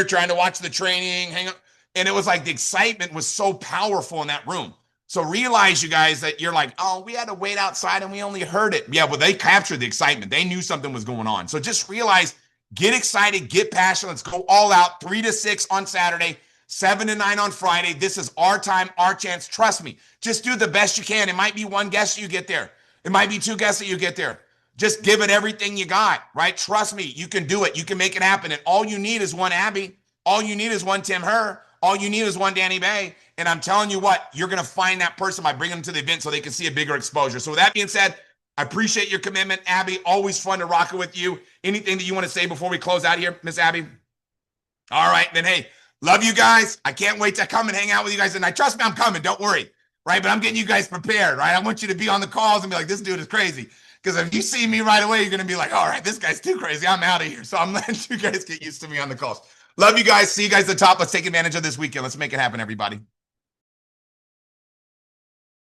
trying to watch the training, hang up. And it was like, the excitement was so powerful in that room. So realize, you guys, that you're like, oh, we had to wait outside and we only heard it. Yeah, well, they captured the excitement. They knew something was going on. So just realize, get excited, get passionate. Let's go all out. 3 to 6 on Saturday, 7 to 9 on Friday. This is our time, our chance. Trust me. Just do the best you can. It might be 1 guest that you get there. It might be 2 guests that you get there. Just give it everything you got, right? Trust me, you can do it. You can make it happen. And all you need is 1 Abby. All you need is one Tim Herr. All you need is one Danny Bay. And I'm telling you what, you're going to find that person by bringing them to the event so they can see a bigger exposure. So with that being said, I appreciate your commitment, Abby. Always fun to rock it with you. Anything that you want to say before we close out here, Miss Abby? All right, then hey, love you guys. I can't wait to come and hang out with you guys tonight. Trust me, I'm coming. Don't worry. Right, but I'm getting you guys prepared. Right, I want you to be on the calls and be like, this dude is crazy. Because if you see me right away, you're gonna be like, all right, this guy's too crazy. I'm out of here. So I'm letting you guys get used to me on the calls. Love you guys. See you guys at the top. Let's take advantage of this weekend. Let's make it happen, everybody.